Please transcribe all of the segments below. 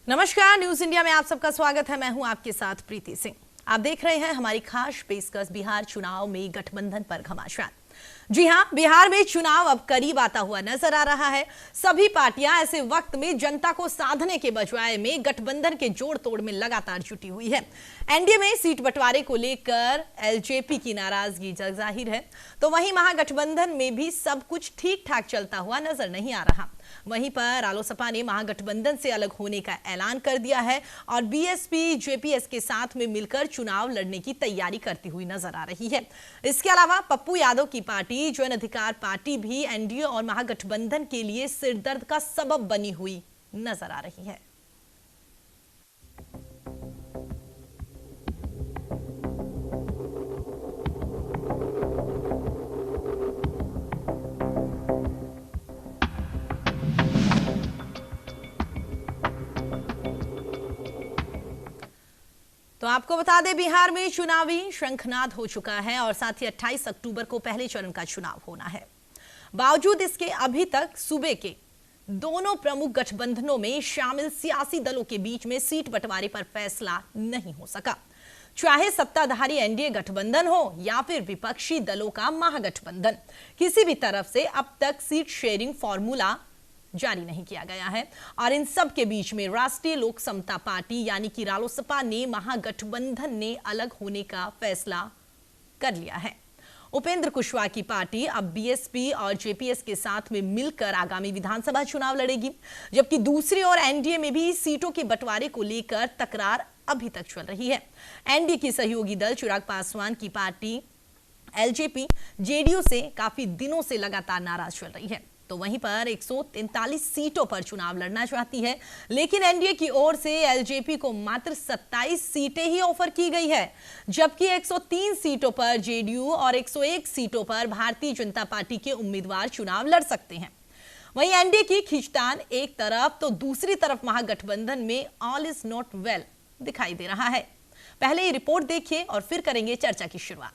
नमस्कार, news India में आप सबका स्वागत है। मैं हूं आपके साथ प्रीति सिंह। आप देख रहे हैं हमारी खास पेशकश बिहार चुनाव में गठबंधन पर घमासान। जी हां, बिहार में चुनाव अब करीब आता हुआ नजर आ रहा है। सभी पार्टियां ऐसे वक्त में जनता को साधने के बजाय में गठबंधन के जोड़ तोड़ में लगातार जुटी हुई है। एनडीए में सीट बंटवारे को लेकर एलजेपी की नाराजगी जग जाहिर है, तो वहीं महागठबंधन में भी सब कुछ ठीक ठाक चलता हुआ नजर नहीं आ रहा। वहीं पर रालोसपा ने महागठबंधन से अलग होने का ऐलान कर दिया है और बीएसपी जेपीएस के साथ में मिलकर चुनाव लड़ने की तैयारी करती हुई नजर आ रही है। इसके अलावा पप्पू यादव की पार्टी जन अधिकार पार्टी भी एनडीए और महागठबंधन के लिए सिरदर्द का सबब बनी हुई नजर आ रही है। तो आपको बता दें, बिहार में चुनावी शंखनाद हो चुका है और साथ ही 28 अक्टूबर को पहले चरण का चुनाव होना है। बावजूद इसके अभी तक सूबे के दोनों प्रमुख गठबंधनों में शामिल सियासी दलों के बीच में सीट बंटवारे पर फैसला नहीं हो सका। चाहे सत्ताधारी एनडीए गठबंधन हो या फिर विपक्षी दलों का महागठबंधन, किसी भी तरफ से अब तक सीट शेयरिंग फॉर्मूला जारी नहीं किया गया है और इन सब के बीच में राष्ट्रीय लोक समता पार्टी यानी कि रालोसपा ने महागठबंधन ने अलग होने का फैसला कर लिया है। उपेंद्र कुशवाहा की पार्टी अब बीएसपी और जेपीएस के साथ में मिलकर आगामी विधानसभा चुनाव लड़ेगी, जबकि दूसरी ओर एनडीए में भी सीटों के बंटवारे को लेकर तकरार अभी तक चल रही है। एनडीए की सहयोगी दल चिराग पासवान की पार्टी एलजेपी जेडीयू से काफी दिनों से लगातार नाराज चल रही है, तो वहीं पर 143 सीटों पर चुनाव लड़ना चाहती है, लेकिन एनडीए की ओर से एलजेपी को मात्र 27 सीटें ही ऑफर की गई है, जबकि 103 सीटों पर जेडीयू और 101 सीटों पर भारतीय जनता पार्टी के उम्मीदवार चुनाव लड़ सकते हैं। वहीं एनडीए की खींचतान एक तरफ तो दूसरी तरफ महागठबंधन में ऑल इज नॉट वेल दिखाई दे रहा है। पहले ये रिपोर्ट देखिए और फिर करेंगे चर्चा की शुरुआत।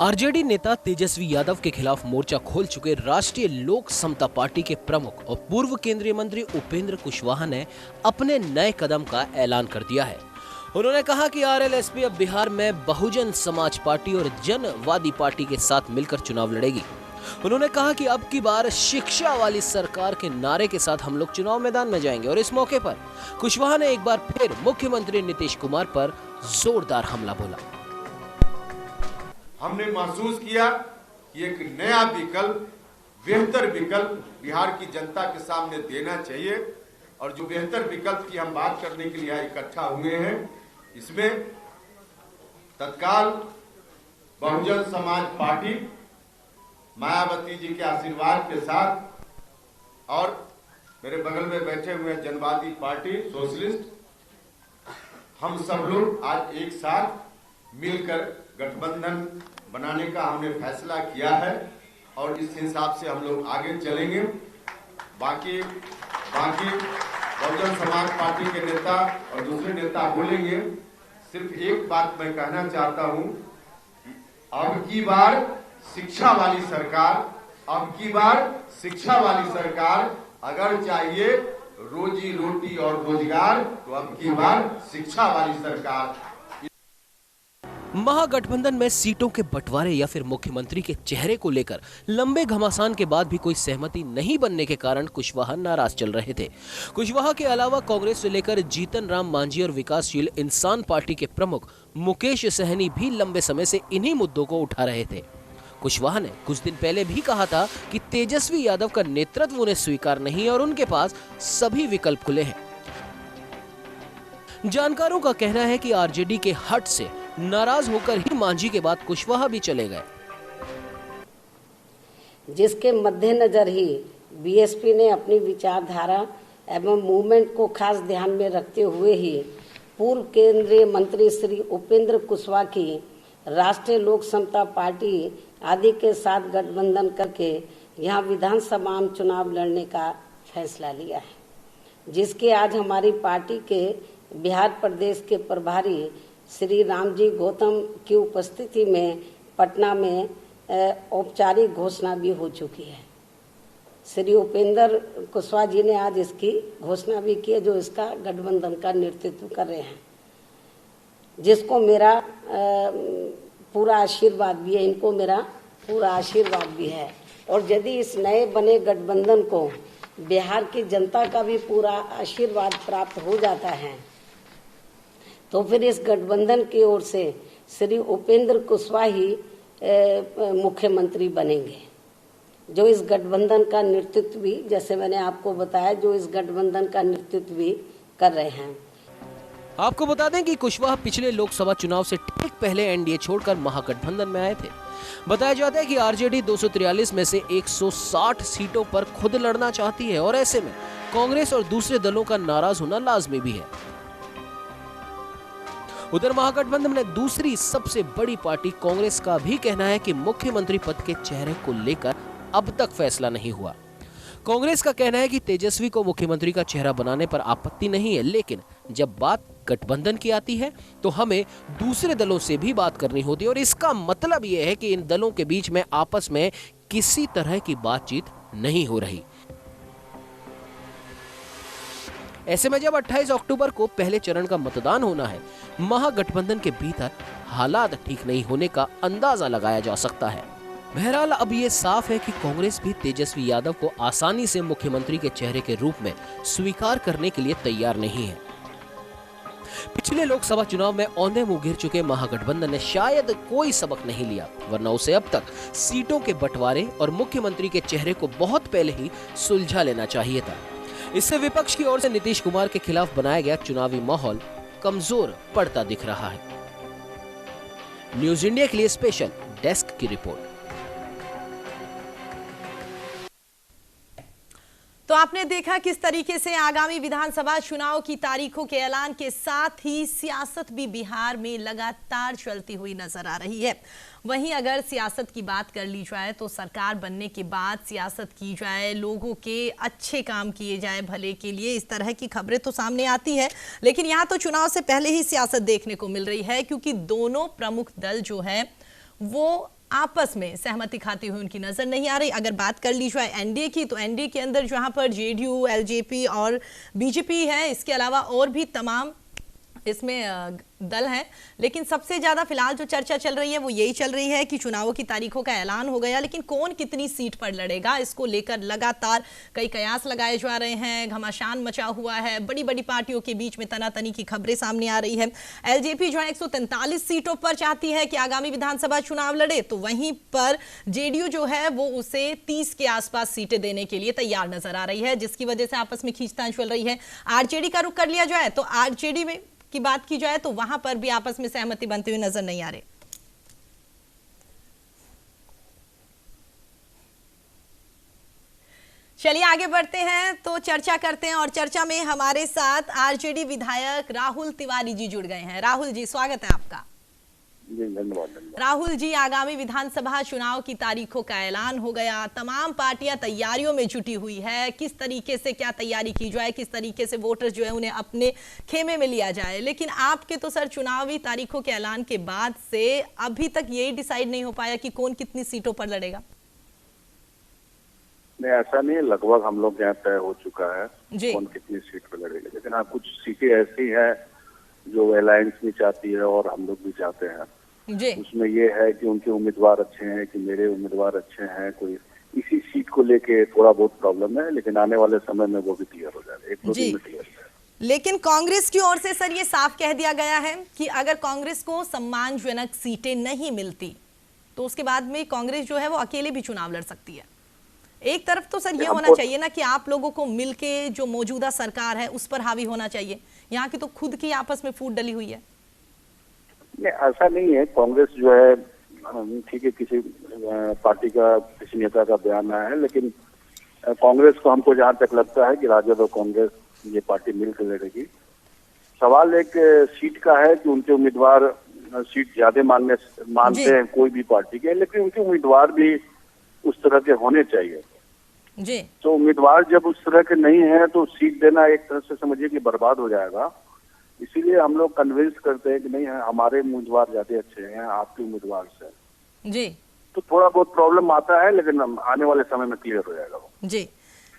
आरजेडी नेता तेजस्वी यादव के खिलाफ मोर्चा खोल चुके राष्ट्रीय लोक समता पार्टी के प्रमुख और पूर्व केंद्रीय मंत्री उपेंद्र कुशवाहा ने अपने नए कदम का ऐलान कर दिया है। उन्होंने कहा कि आरएलएसपी अब बिहार में बहुजन समाज पार्टी और जनवादी पार्टी के साथ मिलकर चुनाव लड़ेगी। उन्होंने कहा कि अब की बार शिक्षा वाली सरकार के नारे के साथ हम लोग चुनाव मैदान में जाएंगे और इस मौके पर कुशवाहा ने एक बार फिर मुख्यमंत्री नीतीश कुमार पर जोरदार हमला बोला। हमने महसूस किया कि एक नया विकल्प, बेहतर विकल्प बिहार की जनता के सामने देना चाहिए और जो बेहतर विकल्प की हम बात करने के लिए इकट्ठा हुए हैं, इसमें तत्काल बहुजन समाज पार्टी मायावती जी के आशीर्वाद के साथ और मेरे बगल में बैठे हुए जनवादी पार्टी सोशलिस्ट, हम सब लोग आज एक साथ मिलकर गठबंधन बनाने का हमने फैसला किया है और इस हिसाब से हम लोग आगे चलेंगे। बाकी बहुजन समाज पार्टी के नेता और दूसरे नेता बोलेंगे। सिर्फ एक बात मैं कहना चाहता हूं कि अब की बार शिक्षा वाली सरकार अगर चाहिए रोजी रोटी और रोजगार, तो अब की बार शिक्षा वाली सरकार। महागठबंधन में सीटों के बंटवारे या फिर मुख्यमंत्री के चेहरे को लेकर लंबे घमासान के बाद भी कोई सहमति नहीं बनने के कारण कुशवाहा नाराज चल रहे थे। कुशवाहा के अलावा कांग्रेस से लेकर जीतन राम मांझी और विकासशील इंसान पार्टी के प्रमुख मुकेश सहनी भी लंबे समय से इन्हीं मुद्दों को उठा रहे थे। कुशवाहा ने कुछ दिन पहले भी कहा था कि तेजस्वी यादव का नेतृत्व उन्हें स्वीकार नहीं है और उनके पास सभी विकल्प खुले हैं। जानकारों का कहना है कि आरजेडी के हट से नाराज होकर ही मांझी के बाद कुशवाहा भी चले गए, जिसके मद्देनजर ही बीएसपी ने अपनी विचारधारा एवं मूवमेंट को खास ध्यान में रखते हुए ही पूर्व केंद्रीय मंत्री श्री उपेंद्र कुशवाहा की राष्ट्रीय लोक समता पार्टी आदि के साथ गठबंधन करके यहाँ विधानसभा में चुनाव लड़ने का फैसला लिया है, जिसके आज हमारी पार्टी के बिहार प्रदेश के प्रभारी श्री रामजी गौतम की उपस्थिति में पटना में औपचारिक घोषणा भी हो चुकी है। श्री उपेंद्र कुशवाहा जी ने आज इसकी घोषणा भी की है, जो इसका गठबंधन का नेतृत्व कर रहे हैं, जिसको मेरा पूरा आशीर्वाद भी है, इनको मेरा पूरा आशीर्वाद भी है। और यदि इस नए बने गठबंधन को बिहार की जनता का भी पूरा आशीर्वाद प्राप्त हो जाता है, तो फिर इस गठबंधन की ओर से श्री उपेंद्र कुशवाहा ही मुख्यमंत्री बनेंगे, जो इस गठबंधन का नेतृत्व भी, जैसे मैंने आपको बताया, जो इस गठबंधन का नेतृत्व भी कर रहे हैं। आपको बता दें कि कुशवाहा पिछले लोकसभा चुनाव से ठीक पहले एनडीए छोड़कर महागठबंधन में आए थे। बताया जाता है कि आरजेडी 243 में से 160 सीटों पर खुद लड़ना चाहती है और ऐसे में कांग्रेस और दूसरे दलों का नाराज होना लाजमी भी है। उधर महागठबंधन में दूसरी सबसे बड़ी पार्टी कांग्रेस का भी कहना है कि मुख्यमंत्री पद के चेहरे को लेकर अब तक फैसला नहीं हुआ। कांग्रेस का कहना है कि तेजस्वी को मुख्यमंत्री का चेहरा बनाने पर आपत्ति नहीं है, लेकिन जब बात गठबंधन की आती है तो हमें दूसरे दलों से भी बात करनी होती है और इसका मतलब यह है कि इन दलों के बीच में आपस में किसी तरह की बातचीत नहीं हो रही। ऐसे में जब 28 अक्टूबर को पहले चरण का मतदान होना है, महागठबंधन के भीतर हालात ठीक नहीं होने का अंदाजा लगाया जा सकता है। बहरहाल अब ये साफ है कि कांग्रेस भी तेजस्वी यादव को आसानी से मुख्यमंत्री के चेहरे के रूप में स्वीकार करने के लिए तैयार नहीं है। पिछले लोकसभा चुनाव में औंधे मुंह गिर चुके महागठबंधन ने शायद कोई सबक नहीं लिया, वरना उसे अब तक सीटों के बंटवारे और मुख्यमंत्री के चेहरे को बहुत पहले ही सुलझा लेना चाहिए था। इससे विपक्ष की ओर से नीतीश कुमार के खिलाफ बनाया गया चुनावी माहौल कमजोर पड़ता दिख रहा है। न्यूज इंडिया के लिए स्पेशल डेस्क की रिपोर्ट। तो आपने देखा किस तरीके से आगामी विधानसभा चुनाव की तारीखों के ऐलान के साथ ही सियासत भी बिहार में लगातार चलती हुई नजर आ रही है। वहीं अगर सियासत की बात कर ली जाए तो सरकार बनने के बाद सियासत की जाए, लोगों के अच्छे काम किए जाए भले के लिए, इस तरह की खबरें तो सामने आती है। लेकिन यहाँ तो चुनाव से पहले ही सियासत देखने को मिल रही है, क्योंकि दोनों प्रमुख दल जो है वो आपस में सहमति खाती हुई उनकी नजर नहीं आ रही। अगर बात कर ली जाए एनडीए की, तो एनडीए के अंदर जहां पर जेडीयू, एलजेपी और बीजेपी है, इसके अलावा और भी तमाम इसमें दल है, लेकिन सबसे ज्यादा फिलहाल जो चर्चा चल रही है वो यही चल रही है कि चुनावों की तारीखों का ऐलान हो गया, लेकिन कौन कितनी सीट पर लड़ेगा इसको लेकर लगातार कई कयास लगाए जा रहे हैं। घमासान मचा हुआ है, बड़ी बड़ी पार्टियों के बीच में तनातनी की खबरें सामने आ रही है। एलजेपी जो है 143 सीटों पर चाहती है कि आगामी विधानसभा चुनाव लड़े, तो वहीं पर जेडीयू जो है वो उसे 30 के आसपास सीटें देने के लिए तैयार नजर आ रही है, जिसकी वजह से आपस में खींचतान चल रही है। आरजेडी का रुख कर लिया जाए तो आरजेडी में की बात की जाए तो वहां पर भी आपस में सहमति बनती हुई नजर नहीं आ रही। चलिए आगे बढ़ते हैं, तो चर्चा करते हैं और चर्चा में हमारे साथ आरजेडी विधायक राहुल तिवारी जी जुड़ गए हैं। राहुल जी, स्वागत है आपका। धन्यवाद। राहुल जी, आगामी विधानसभा चुनाव की तारीखों का ऐलान हो गया, तमाम पार्टियां तैयारियों में जुटी हुई है, किस तरीके से क्या तैयारी की जाए, किस तरीके से वोटर जो है उन्हें अपने खेमे में लिया जाए, लेकिन आपके तो सर चुनावी तारीखों के ऐलान के बाद से अभी तक यही डिसाइड नहीं हो पाया कि कौन कितनी सीटों पर लड़ेगा। नहीं, ऐसा नहीं है, लगभग हम लोग यहाँ तय हो चुका है कौन कितनी सीट पर लड़ेगा, लेकिन हाँ कुछ सीटें ऐसी हैं जो अलायंस भी चाहती है और हम लोग भी चाहते हैं जी। उसमें ये है कि उनके उम्मीदवार अच्छे हैं कि मेरे उम्मीदवार अच्छे हैं, कोई इसी सीट को लेके थोड़ा बहुत प्रॉब्लम है, लेकिन आने वाले समय में वो भी क्लियर हो जाएगा, 1-2 दिन में क्लियर हो जाएगा। लेकिन कांग्रेस की ओर से सर ये साफ कह दिया गया है कि अगर कांग्रेस को सम्मानजनक सीटें नहीं मिलती तो उसके बाद में कांग्रेस जो है वो अकेले भी चुनाव लड़ सकती है। एक तरफ तो सर ये होना चाहिए ना कि आप लोगों को मिलके जो मौजूदा सरकार है उस पर हावी होना चाहिए, यहाँ की तो खुद की आपस में फूट डली हुई है। नहीं, ऐसा नहीं है, कांग्रेस जो है ठीक है, किसी पार्टी का किसी नेता का बयान आया है, लेकिन कांग्रेस को हमको जहाँ तक लगता है कि राजद और कांग्रेस ये पार्टी मिलकर लड़ेगी। सवाल एक सीट का है कि उनके उम्मीदवार सीट ज्यादा मानते हैं कोई भी पार्टी के, लेकिन उनके उम्मीदवार भी उस तरह के होने चाहिए जी। तो उम्मीदवार जब उस तरह के नहीं है तो सीट देना एक तरह से समझिए कि बर्बाद हो जाएगा। इसीलिए हम लोग कन्विंस करते हैं कि नहीं है, हमारे उम्मीदवार ज्यादा अच्छे हैं आपके उम्मीदवार से। जी तो थोड़ा बहुत प्रॉब्लम आता है, लेकिन आने वाले समय में क्लियर हो जाएगा वो। जी।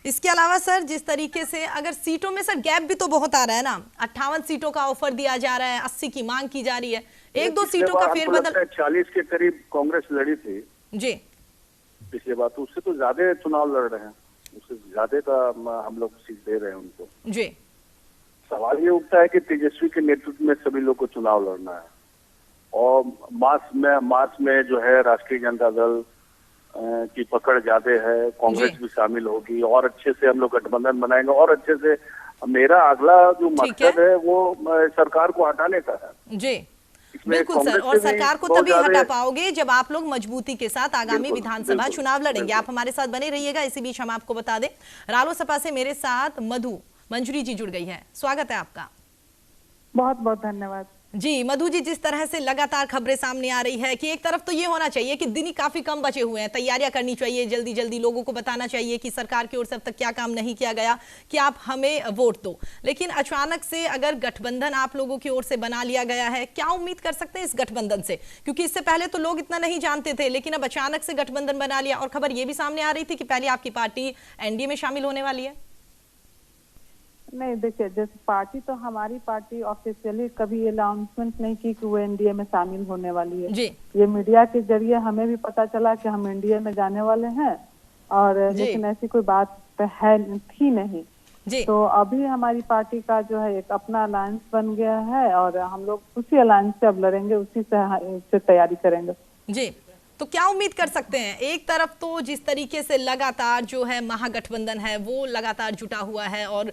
इसके अलावा सर, जिस तरीके से अगर सीटों में सर गैप भी तो बहुत आ रहा है ना, 58 सीटों का ऑफर दिया जा रहा है, 80 की मांग की जा रही है, एक दो सीटों का फेरबदल। 40 के करीब कांग्रेस लड़ी थी जी पिछले बार, तो उससे तो ज्यादा चुनाव लड़ रहे हैं, उससे ज्यादा का हम लोग सीट दे रहे हैं उनको। जी। सवाल ये उठता है कि तेजस्वी के नेतृत्व में सभी लोग को चुनाव लड़ना है, और मार्च में जो है राष्ट्रीय जनता दल की पकड़ ज्यादा है, कांग्रेस भी शामिल होगी, और अच्छे से हम लोग गठबंधन बनाएंगे, और अच्छे से। मेरा अगला जो मकसद है वो सरकार को हटाने का है। जी बिल्कुल सर, और सरकार को तभी हटा पाओगे जब आप लोग मजबूती के साथ आगामी विधानसभा चुनाव लड़ेंगे। आप हमारे साथ बने रहिएगा। इसी बीच हम आपको बता दें, रालोसपा से मेरे साथ मंजूरी जी जुड़ गई है। स्वागत है आपका। बहुत बहुत धन्यवाद जी। मधु जी, जिस तरह से लगातार खबरें सामने आ रही है कि एक तरफ तो ये होना चाहिए कि दिन ही काफी कम बचे हुए हैं, तैयारियां करनी चाहिए, जल्दी जल्दी लोगों को बताना चाहिए कि सरकार की ओर से अब तक क्या काम नहीं किया गया, कि आप हमें वोट दो। लेकिन अचानक से अगर गठबंधन आप लोगों की ओर से बना लिया गया है, क्या उम्मीद कर सकते हैं इस गठबंधन से? क्योंकि इससे पहले तो लोग इतना नहीं जानते थे, लेकिन अब अचानक से गठबंधन बना लिया, और खबर ये भी सामने आ रही थी कि पहले आपकी पार्टी एनडीए में शामिल होने वाली है। नहीं, देखिए, जैसे पार्टी तो हमारी पार्टी ऑफिशियली कभी अनाउंसमेंट नहीं की कि वो एनडीए में शामिल होने वाली है जी। ये मीडिया के जरिए हमें भी पता चला कि हम एनडीए में जाने वाले हैं, और लेकिन ऐसी कोई बात थी नहीं जी। तो अभी हमारी पार्टी का जो है एक अपना अलायंस बन गया है, और हम लोग उसी अलायंस से अब लड़ेंगे, उसी से तैयारी करेंगे। जी, तो क्या उम्मीद कर सकते हैं? एक तरफ तो जिस तरीके से लगातार जो है महागठबंधन है वो लगातार जुटा हुआ है, और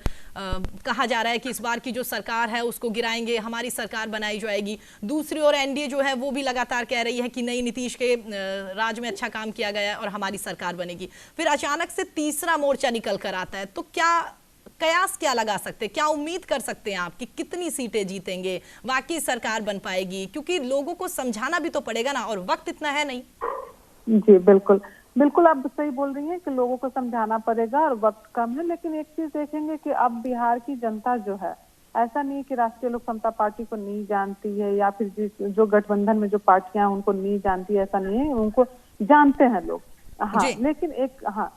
कहा जा रहा है कि इस बार की जो सरकार है उसको गिराएंगे, हमारी सरकार बनाई जाएगी। दूसरी ओर एनडीए जो है वो भी लगातार कह रही है कि नहीं, नीतीश के राज में अच्छा काम किया गया है और हमारी सरकार बनेगी। फिर अचानक से तीसरा मोर्चा निकल कर आता है, तो क्या कयास क्या लगा सकते हैं, क्या उम्मीद कर सकते हैं आप कि कितनी सीटें जीतेंगे, वाकई सरकार बन पाएगी? क्योंकि लोगों को समझाना भी तो पड़ेगा ना, और वक्त इतना है नहीं। जी बिल्कुल बिल्कुल, आप सही बोल रही हैं कि लोगों को समझाना पड़ेगा और वक्त कम है, लेकिन एक चीज देखेंगे कि अब बिहार की जनता जो है, ऐसा नहीं कि राष्ट्रीय लोक समता पार्टी को नहीं जानती है, या फिर जो गठबंधन में जो पार्टियां हैं उनको नहीं जानती है, ऐसा नहीं है, उनको जानते हैं लोग। हाँ,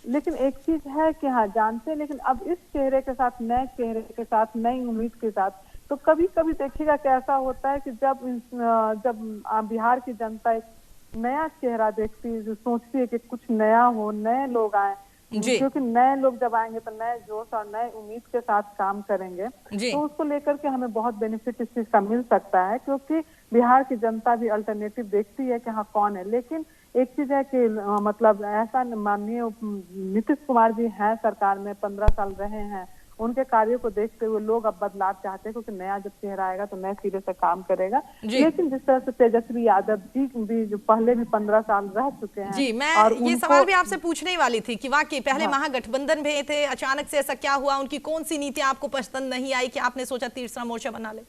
लेकिन एक चीज है कि हाँ जानते हैं, लेकिन अब इस चेहरे के साथ, नए चेहरे के साथ, नई उम्मीद के साथ, तो कभी कभी देखिएगा कि ऐसा होता है कि जब बिहार की जनता एक नया चेहरा देखती है, जो सोचती है कि कुछ नया हो, नए लोग आए, क्योंकि नए लोग जब आएंगे तो नए जोश और नए उम्मीद के साथ काम करेंगे, तो उसको लेकर के हमें बहुत बेनिफिट इस चीज का मिल सकता है, क्योंकि बिहार की जनता भी अल्टरनेटिव देखती है कि हाँ कौन है। लेकिन एक चीज है कि मतलब ऐसा, माननीय नीतीश कुमार जी हैं सरकार में, 15 साल रहे हैं, उनके कार्यों को देखते हुए लोग अब बदलाव चाहते हैं, क्योंकि नया जब चेहरा आएगा तो नए सिरे से काम करेगा। लेकिन जिस तरह से तेजस्वी यादव जी भी जो पहले भी 15 साल रह चुके हैं जी, मैं और ये सवाल भी आपसे पूछने ही वाली थी कि वाकई पहले महागठबंधन में थे, अचानक से ऐसा क्या हुआ, उनकी कौन सी नीति आपको पसंद नहीं आई कि आपने सोचा तीसरा मोर्चा बना ले?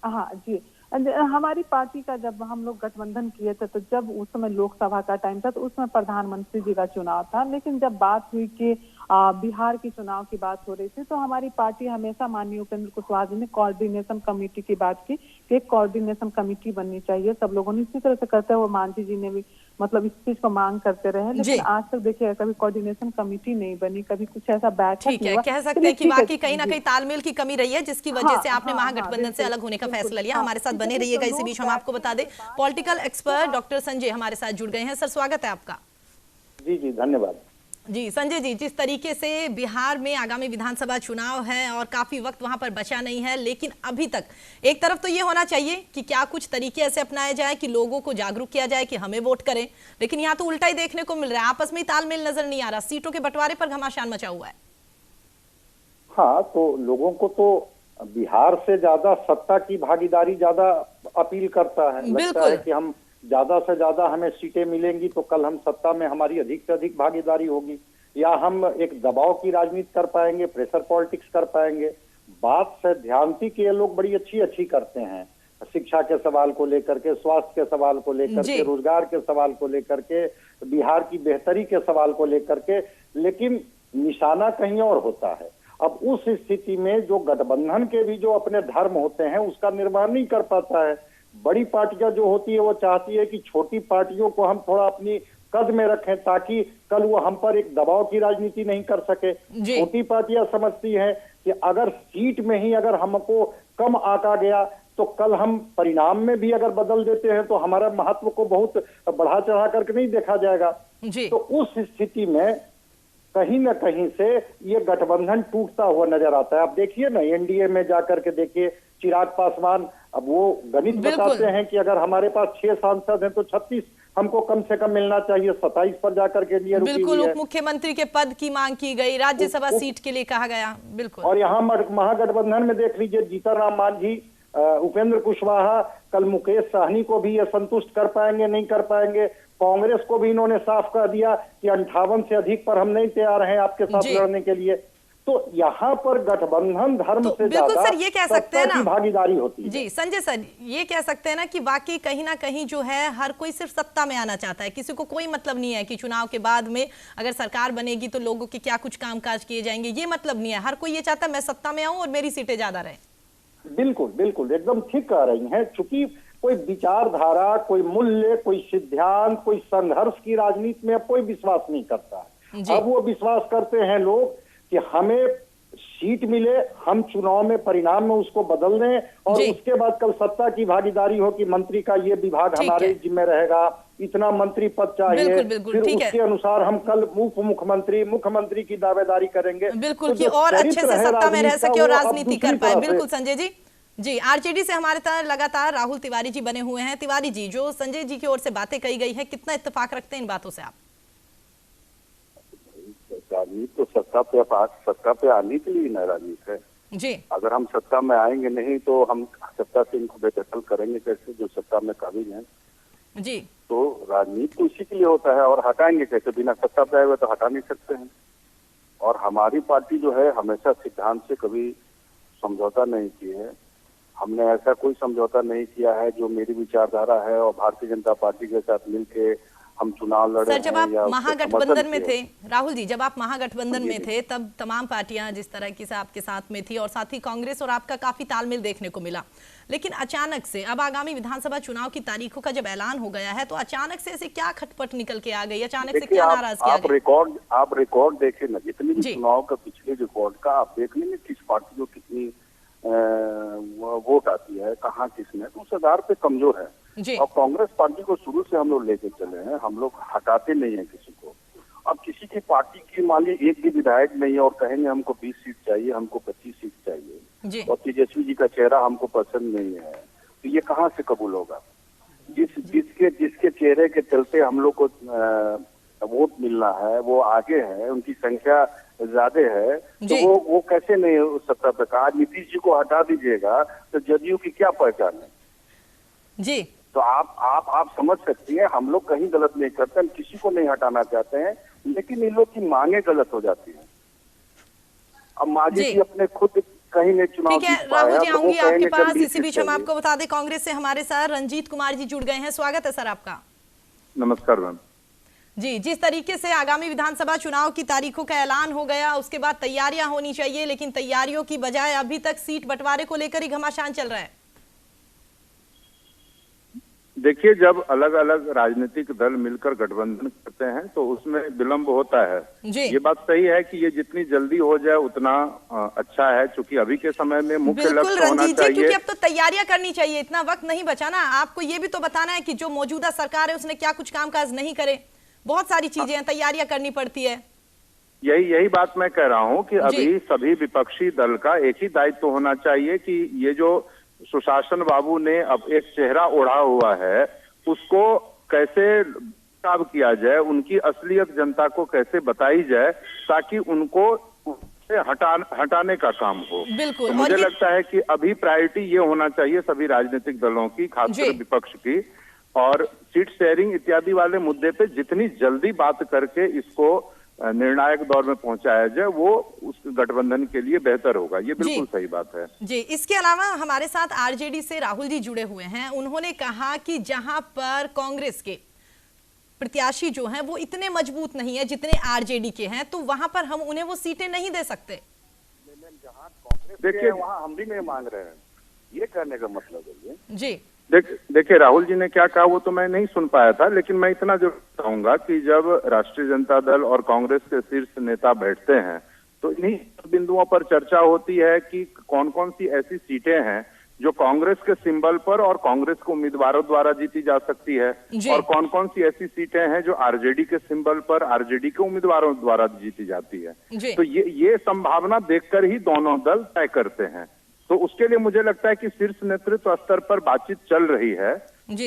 हाँ जी, हमारी पार्टी का जब हम लोग गठबंधन किए थे, तो जब उस समय लोकसभा का टाइम था, तो उसमें प्रधानमंत्री जी का चुनाव था, लेकिन जब बात हुई कि बिहार की चुनाव की बात हो रही थी, तो हमारी पार्टी हमेशा माननीय उपेंद्र कुशवाहा जी ने कोऑर्डिनेशन कमेटी की बात की कि एक कोऑर्डिनेशन कमेटी बननी चाहिए सब लोगों ने। इसी तरह से करते हुए मांझी जी ने भी मतलब इस चीज को मांग करते रहे, लेकिन आज तक देखिए कभी कोऑर्डिनेशन कमेटी नहीं बनी, कभी कुछ ऐसा बैठक नहीं हुआ। कह सकते हैं कि वाकई कहीं ना कहीं तालमेल की कमी रही है, जिसकी वजह से आपने महागठबंधन से अलग होने का फैसला लिया। हमारे साथ बने रहिएगा। इसी बीच हम आपको बता दें, पॉलिटिकल एक्सपर्ट डॉक्टर संजय हमारे साथ जुड़ गए हैं। सर, स्वागत है आपका। जी जी, धन्यवाद। जी संजय जी, जिस तरीके से बिहार में आगामी विधानसभा चुनाव है और काफी वक्त वहां पर बचा नहीं है, लेकिन अभी तक एक तरफ तो ये होना चाहिए कि क्या कुछ तरीके ऐसे अपनाए जाए कि लोगों को जागरूक किया जाए कि हमें वोट करें, लेकिन यहाँ तो उल्टा ही देखने को मिल रहा है, आपस में तालमेल नजर नहीं आ रहा, सीटों के बंटवारे पर घमासान मचा हुआ है। हाँ, तो लोगों को तो बिहार से ज्यादा सत्ता की भागीदारी ज्यादा अपील करता है। लगता है कि हम ज्यादा से ज्यादा हमें सीटें मिलेंगी तो कल हम सत्ता में हमारी अधिक से अधिक भागीदारी होगी, या हम एक दबाव की राजनीति कर पाएंगे, प्रेशर पॉलिटिक्स कर पाएंगे। बात सैद्धांतिक ये लोग बड़ी अच्छी करते हैं, शिक्षा के सवाल को लेकर के, स्वास्थ्य के सवाल को लेकर के, रोजगार के सवाल को लेकर के, बिहार की बेहतरी के सवाल को लेकर के, लेकिन निशाना कहीं और होता है। अब उस स्थिति में जो गठबंधन के भी जो अपने धर्म होते हैं उसका निर्वहन नहीं कर पाता है। बड़ी पार्टियां जो होती है वो चाहती है कि छोटी पार्टियों को हम थोड़ा अपनी कद में रखें ताकि कल वो हम पर एक दबाव की राजनीति नहीं कर सके। छोटी पार्टियां समझती हैं कि अगर सीट में ही अगर हमको कम आंका गया तो कल हम परिणाम में भी अगर बदल देते हैं तो हमारा महत्व को बहुत बढ़ा चढ़ा करके नहीं देखा जाएगा। तो उस स्थिति में कहीं ना कहीं से ये गठबंधन टूटता हुआ नजर आता है। अब देखिए ना, एनडीए में जाकर के देखिए चिराग पासवान, अब वो गणित बताते हैं कि अगर हमारे पास 6 सांसद हैं तो 36 हमको कम से कम मिलना चाहिए, 27 पर जाकर के लिए बिल्कुल उप मुख्यमंत्री के पद की मांग की गई, राज्यसभा सीट के लिए कहा गया। बिल्कुल। और यहाँ महागठबंधन में देख लीजिए, जीतनराम मांझी, उपेंद्र कुशवाहा, कल मुकेश साहनी को भी ये संतुष्ट कर पाएंगे नहीं कर पाएंगे। कांग्रेस को भी इन्होंने साफ कह दिया कि 58 से अधिक पर हम नहीं तैयार हैं आपके साथ लड़ने के लिए। तो यहाँ पर गठबंधन धर्म से ज्यादा सर ये कह सकते हैं ना भागीदारी होती है। जी संजय सर, ये कह सकते हैं ना कि वाकई कहीं ना कहीं जो है हर कोई सिर्फ सत्ता में आना चाहता है, किसी को कोई मतलब नहीं है कि चुनाव के बाद में अगर सरकार बनेगी तो लोगों के क्या कुछ कामकाज किए जाएंगे, ये मतलब नहीं है। हर कोई ये चाहता है मैं सत्ता में आऊं और मेरी सीटें ज्यादा रहे। बिल्कुल बिल्कुल एकदम ठीक कह रही हैं। चूंकि कोई विचारधारा, कोई मूल्य, कोई सिद्धांत, कोई संघर्ष की राजनीति में अब कोई विश्वास नहीं करता है। अब वो विश्वास करते हैं लोग कि हमें सीट मिले, हम चुनाव में परिणाम में उसको बदल दें और उसके बाद कल सत्ता की भागीदारी हो कि मंत्री का ये विभाग हमारे जिम्मे रहेगा, इतना मंत्री पद चाहिए, फिर उसके अनुसार हम कल उप मुख्यमंत्री, मुख्यमंत्री की दावेदारी करेंगे। बिल्कुल कि और अच्छे से सत्ता में रह सके और राजनीति कर पाए। बिल्कुल संजय जी। जी आरजेडी से हमारे तरह लगातार राहुल तिवारी जी बने हुए हैं। तिवारी जी, जो संजय जी की ओर से बातें कही गई है, कितना इत्तेफाक रखते हैं इन बातों से आप? राजनीति तो सत्ता पे आने के लिए ना राजनीति है जी। अगर हम सत्ता में आएंगे नहीं तो हम सत्ता से इनको बेदखल करेंगे कैसे, जो सत्ता में काबिज हैं जी। तो राजनीति तो इसी के लिए होता है। और हटाएंगे कैसे, बिना सत्ता पे आए हुए तो हटा नहीं सकते हैं। और हमारी पार्टी जो है हमेशा सिद्धांत से कभी समझौता नहीं की है। हमने ऐसा कोई समझौता नहीं किया है जो मेरी विचारधारा है और भारतीय जनता पार्टी के साथ मिलके हम चुनाव लड़े। सर जब आप महागठबंधन में थे, राहुल जी जब आप महागठबंधन में थे तब तमाम पार्टियां जिस तरह की से आपके साथ में थी और साथ ही कांग्रेस और आपका काफी तालमेल देखने को मिला, लेकिन अचानक से अब आगामी विधानसभा चुनाव की तारीखों का जब ऐलान हो गया है तो अचानक से ऐसे क्या खटपट निकल के आ गई, अचानक से क्या नाराजगी आ गई? आप रिकॉर्ड देखे ना, जितनी भी चुनाव का पिछले रिकॉर्ड का आप देख लेंगे किस पार्टी को कितनी वोट आती है, कहाँ किसने, तो उस आधार पे कमजोर है। और कांग्रेस पार्टी को शुरू से हम लोग लेके चले हैं, हम लोग हटाते नहीं है किसी को। अब किसी की पार्टी की मान लीजिए एक भी विधायक नहीं है और कहेंगे हमको 20 सीट चाहिए, हमको 25 सीट चाहिए और तेजस्वी जी का चेहरा हमको पसंद नहीं है, तो ये कहाँ से कबूल होगा? जिसके चेहरे के चलते हम लोग को वोट मिलना है वो आगे है, उनकी संख्या ज्यादा है, तो वो कैसे नहीं उस सत्ता पे? कहा नीतीश जी को हटा दीजिएगा तो जदयू की क्या पहचान है जी? तो आप समझ सकती हैं हम लोग कहीं गलत नहीं करते, हम किसी को नहीं हटाना चाहते हैं, लेकिन इन लोग की मांगे गलत हो जाती है। अब मांझी जी अपने खुद कहीं नहीं चुनाव। ठीक है राहुल जी, आऊंगी आपके पास। इसी बीच हम आपको बता दें कांग्रेस से हमारे साथ रंजीत कुमार जी जुड़ गए हैं। स्वागत है सर आपका। नमस्कार मैम जी। जिस तरीके से आगामी विधानसभा चुनाव की तारीखों का ऐलान हो गया, उसके बाद तैयारियां होनी चाहिए, लेकिन तैयारियों की बजाय अभी तक सीट बंटवारे को लेकर ही घमासान चल रहा है। देखिए, जब अलग अलग राजनीतिक दल मिलकर गठबंधन करते हैं तो उसमें विलंब होता है जी। ये बात सही है कि ये जितनी जल्दी हो जाए उतना अच्छा है, क्योंकि अभी के समय में मुख्य लक्ष्य होना चाहिए। क्योंकि अब तो तैयारियां करनी चाहिए, इतना वक्त नहीं बचा ना। आपको ये भी तो बताना है कि जो मौजूदा सरकार है उसने क्या कुछ कामकाज नहीं करे, बहुत सारी चीजें तैयारियां करनी पड़ती है। यही बात मैं कह रहा हूँ कि अभी सभी विपक्षी दल का एक ही दायित्व होना चाहिए कि ये जो सुशासन बाबू ने अब एक चेहरा ओढ़ा हुआ है उसको कैसे काम किया जाए, उनकी असलियत जनता को कैसे बताई जाए ताकि उनको हटाने का काम हो। बिल्कुल। तो मुझे लगता है कि अभी प्रायोरिटी ये होना चाहिए सभी राजनीतिक दलों की, खासकर विपक्ष की, और सीट शेयरिंग इत्यादि वाले मुद्दे पे जितनी जल्दी बात करके इसको निर्णायक दौर में पहुंचाया जाए वो उस गठबंधन के लिए बेहतर होगा। ये बिल्कुल सही बात है जी। इसके अलावा हमारे साथ आरजेडी से राहुल जी जुड़े हुए हैं। उन्होंने कहा कि जहां पर कांग्रेस के प्रत्याशी जो हैं वो इतने मजबूत नहीं है जितने आरजेडी के हैं, तो वहां पर हम उन्हें वो सीटें नहीं दे सकते। देखिए वहाँ हम भी नहीं मांग रहे हैं, ये कहने का मतलब है ये। जी देखिए राहुल जी ने क्या कहा वो तो मैं नहीं सुन पाया था, लेकिन मैं इतना जरूर कहूंगा कि जब राष्ट्रीय जनता दल और कांग्रेस के शीर्ष नेता बैठते हैं तो इन्हीं बिंदुओं पर चर्चा होती है कि कौन कौन सी ऐसी सीटें हैं जो कांग्रेस के सिंबल पर और कांग्रेस के उम्मीदवारों द्वारा जीती जा सकती है, और कौन कौन सी ऐसी सीटें हैं जो आरजेडी के सिंबल पर आरजेडी के उम्मीदवारों द्वारा जीती जाती है। तो ये संभावना देखकर ही दोनों दल तय करते हैं। तो उसके लिए मुझे लगता है कि शीर्ष नेतृत्व स्तर पर बातचीत चल रही है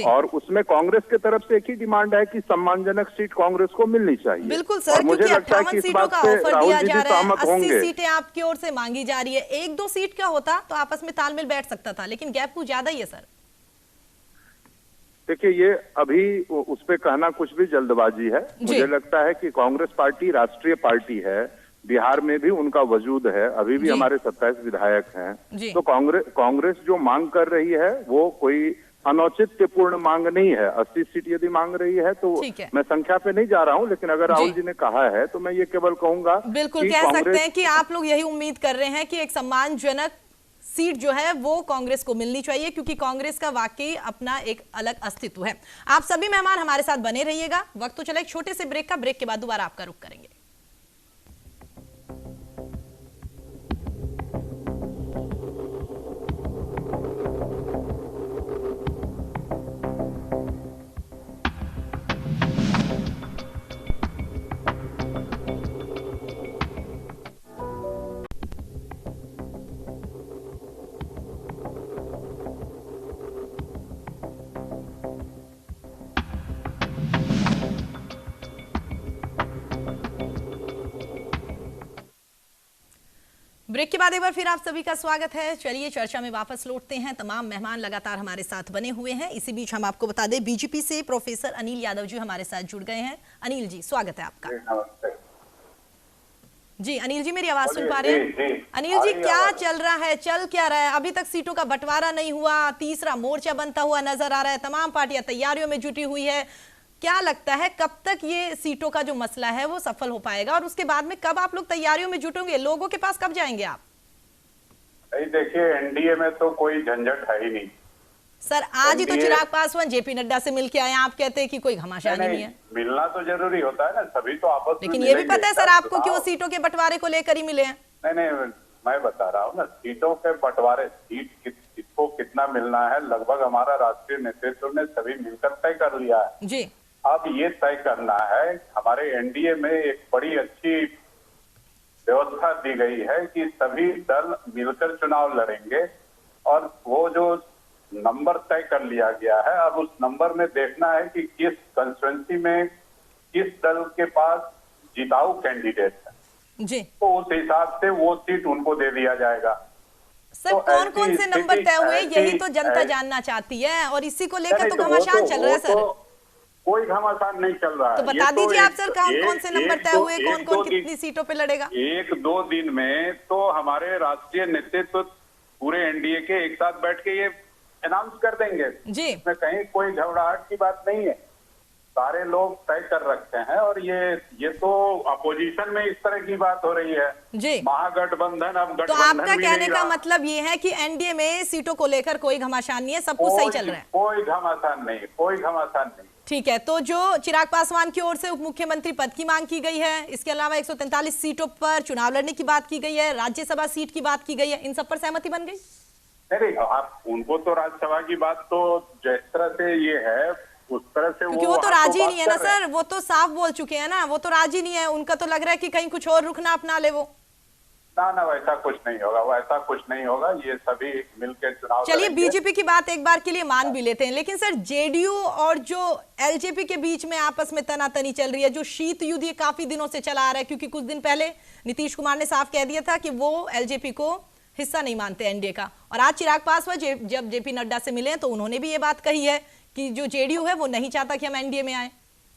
और उसमें कांग्रेस की तरफ से एक ही डिमांड है कि सम्मानजनक सीट कांग्रेस को मिलनी चाहिए। बिल्कुल सर, मुझे लगता है कि इस बात से राहुल जी भी सहमत होंगे। 80 सीटें आपकी ओर से मांगी जा रही है, 1-2 सीट का होता तो आपस में तालमेल बैठ सकता था, लेकिन गैप कुछ ज्यादा ही है सर। देखिए ये अभी उस पे कहना कुछ भी जल्दबाजी है। मुझे लगता है कि कांग्रेस पार्टी राष्ट्रीय पार्टी है, बिहार में भी उनका वजूद है, अभी भी हमारे 27 विधायक हैं। तो कांग्रेस जो मांग कर रही है वो कोई अनौचित्यपूर्ण मांग नहीं है। 80 सीट यदि मांग रही है तो मैं संख्या पे नहीं जा रहा हूं, लेकिन अगर राहुल जी ने कहा है तो मैं ये केवल कहूंगा बिल्कुल कह सकते हैं कि आप लोग यही उम्मीद कर रहे हैं कि एक सम्मानजनक सीट जो है वो कांग्रेस को मिलनी चाहिए, क्योंकि कांग्रेस का वाकई अपना एक अलग अस्तित्व है। आप सभी मेहमान हमारे साथ बने रहिएगा। वक्त तो चला एक छोटे से ब्रेक का, ब्रेक के बाद दोबारा आपका रुख करेंगे। ब्रेक के बाद एक बार फिर आप सभी का स्वागत है। चलिए चर्चा में वापस लौटते हैं। तमाम मेहमान लगातार हमारे साथ बने हुए हैं। इसी बीच हम आपको बता दें बीजेपी से प्रोफेसर अनिल यादव जी हमारे साथ जुड़ गए हैं। अनिल जी स्वागत है आपका। जी अनिल जी मेरी आवाज सुन पा रहे हैं? अनिल जी क्या चल रहा है, चल क्या रहा है? अभी तक सीटों का बंटवारा नहीं हुआ, तीसरा मोर्चा बनता हुआ नजर आ रहा है, तमाम पार्टियां तैयारियों में जुटी हुई है। क्या लगता है कब तक ये सीटों का जो मसला है वो सफल हो पाएगा, और उसके बाद में कब आप लोग तैयारियों में जुटोगे, लोगों के पास कब जाएंगे आप? देखिए एनडीए में तो कोई झंझट है ही नहीं सर। आज ही तो चिराग पासवान जेपी नड्डा से मिलके आए, आप कहते हैं कि कोई घमासान नहीं है। मिलना तो जरूरी होता है ना, सभी तो आपस में। लेकिन ये भी पता है सर आपको कि वो सीटों के बंटवारे को लेकर ही मिले हैं। नहीं मैं बता रहा हूँ ना, सीटों के बंटवारे, सीट किसको कितना मिलना है लगभग हमारा राष्ट्रीय नेतृत्व ने सभी मिलकर तय कर लिया है जी। अब ये तय करना है, हमारे एनडीए में एक बड़ी अच्छी व्यवस्था दी गई है कि सभी दल मिलकर चुनाव लड़ेंगे, और वो जो नंबर तय कर लिया गया है अब उस नंबर में देखना है कि किस कंस्टिट्यूएंसी में किस दल के पास जिताऊ कैंडिडेट है जी, तो उस हिसाब से वो सीट उनको दे दिया जाएगा। सर तो कौन कौन से नंबर तय हुए यही तो जनता जानना चाहती है, और इसी को लेकर तो घमासान चल रहा है सर। कोई घमासान नहीं चल रहा है, तो बता दीजिए आप सर कौन कौन से नंबर तय हुए, कौन कौन कितनी सीटों पे लड़ेगा? 1-2 दिन में तो हमारे राष्ट्रीय नेतृत्व पूरे एनडीए के एक साथ बैठ के ये अनाउंस कर देंगे जी। इसमें कहीं कोई घबराहट की बात नहीं है, सारे लोग तय कर रखते हैं। और ये तो अपोजिशन में इस तरह की बात हो रही है जी, महागठबंधन। अब तो आपका कहने का मतलब ये है कि एनडीए में सीटों को लेकर कोई घमासान नहीं है, सब कुछ सही चल रहा है? कोई घमासान नहीं, कोई घमासान नहीं। ठीक है, तो जो चिराग पासवान की ओर से उप मुख्यमंत्री पद की मांग की गई है, इसके अलावा 143 सीटों पर चुनाव लड़ने की बात की गई है, राज्यसभा सीट की बात की गई है, इन सब पर सहमति बन गई? नहीं, आप उनको तो राज्यसभा की बात तो जिस तरह से ये है उस तरह से वो तो राजी नहीं है ना सर, वो तो साफ बोल चुके हैं ना, वो तो राजी नहीं है। उनका तो लग रहा है कि कहीं कुछ और रुख ना अपना ले वो। ना वैसा कुछ नहीं होगा, वैसा कुछ नहीं होगा, ये सभी मिलकर चुनाव। चलिए बीजेपी की बात एक बार के लिए मान भी लेते हैं, लेकिन सर जेडीयू और जो एलजेपी के बीच में आपस में तनातनी चल रही है, जो शीत युद्ध ये काफी दिनों से चला आ रहा है, क्योंकि कुछ दिन पहले नीतीश कुमार ने साफ कह दिया था कि वो एलजेपी को हिस्सा नहीं मानते एनडीए का, और आज चिराग पासवान जब जेपी नड्डा से मिले तो उन्होंने भी ये बात कही है कि जो जेडीयू है वो नहीं चाहता कि हम एनडीए में आए,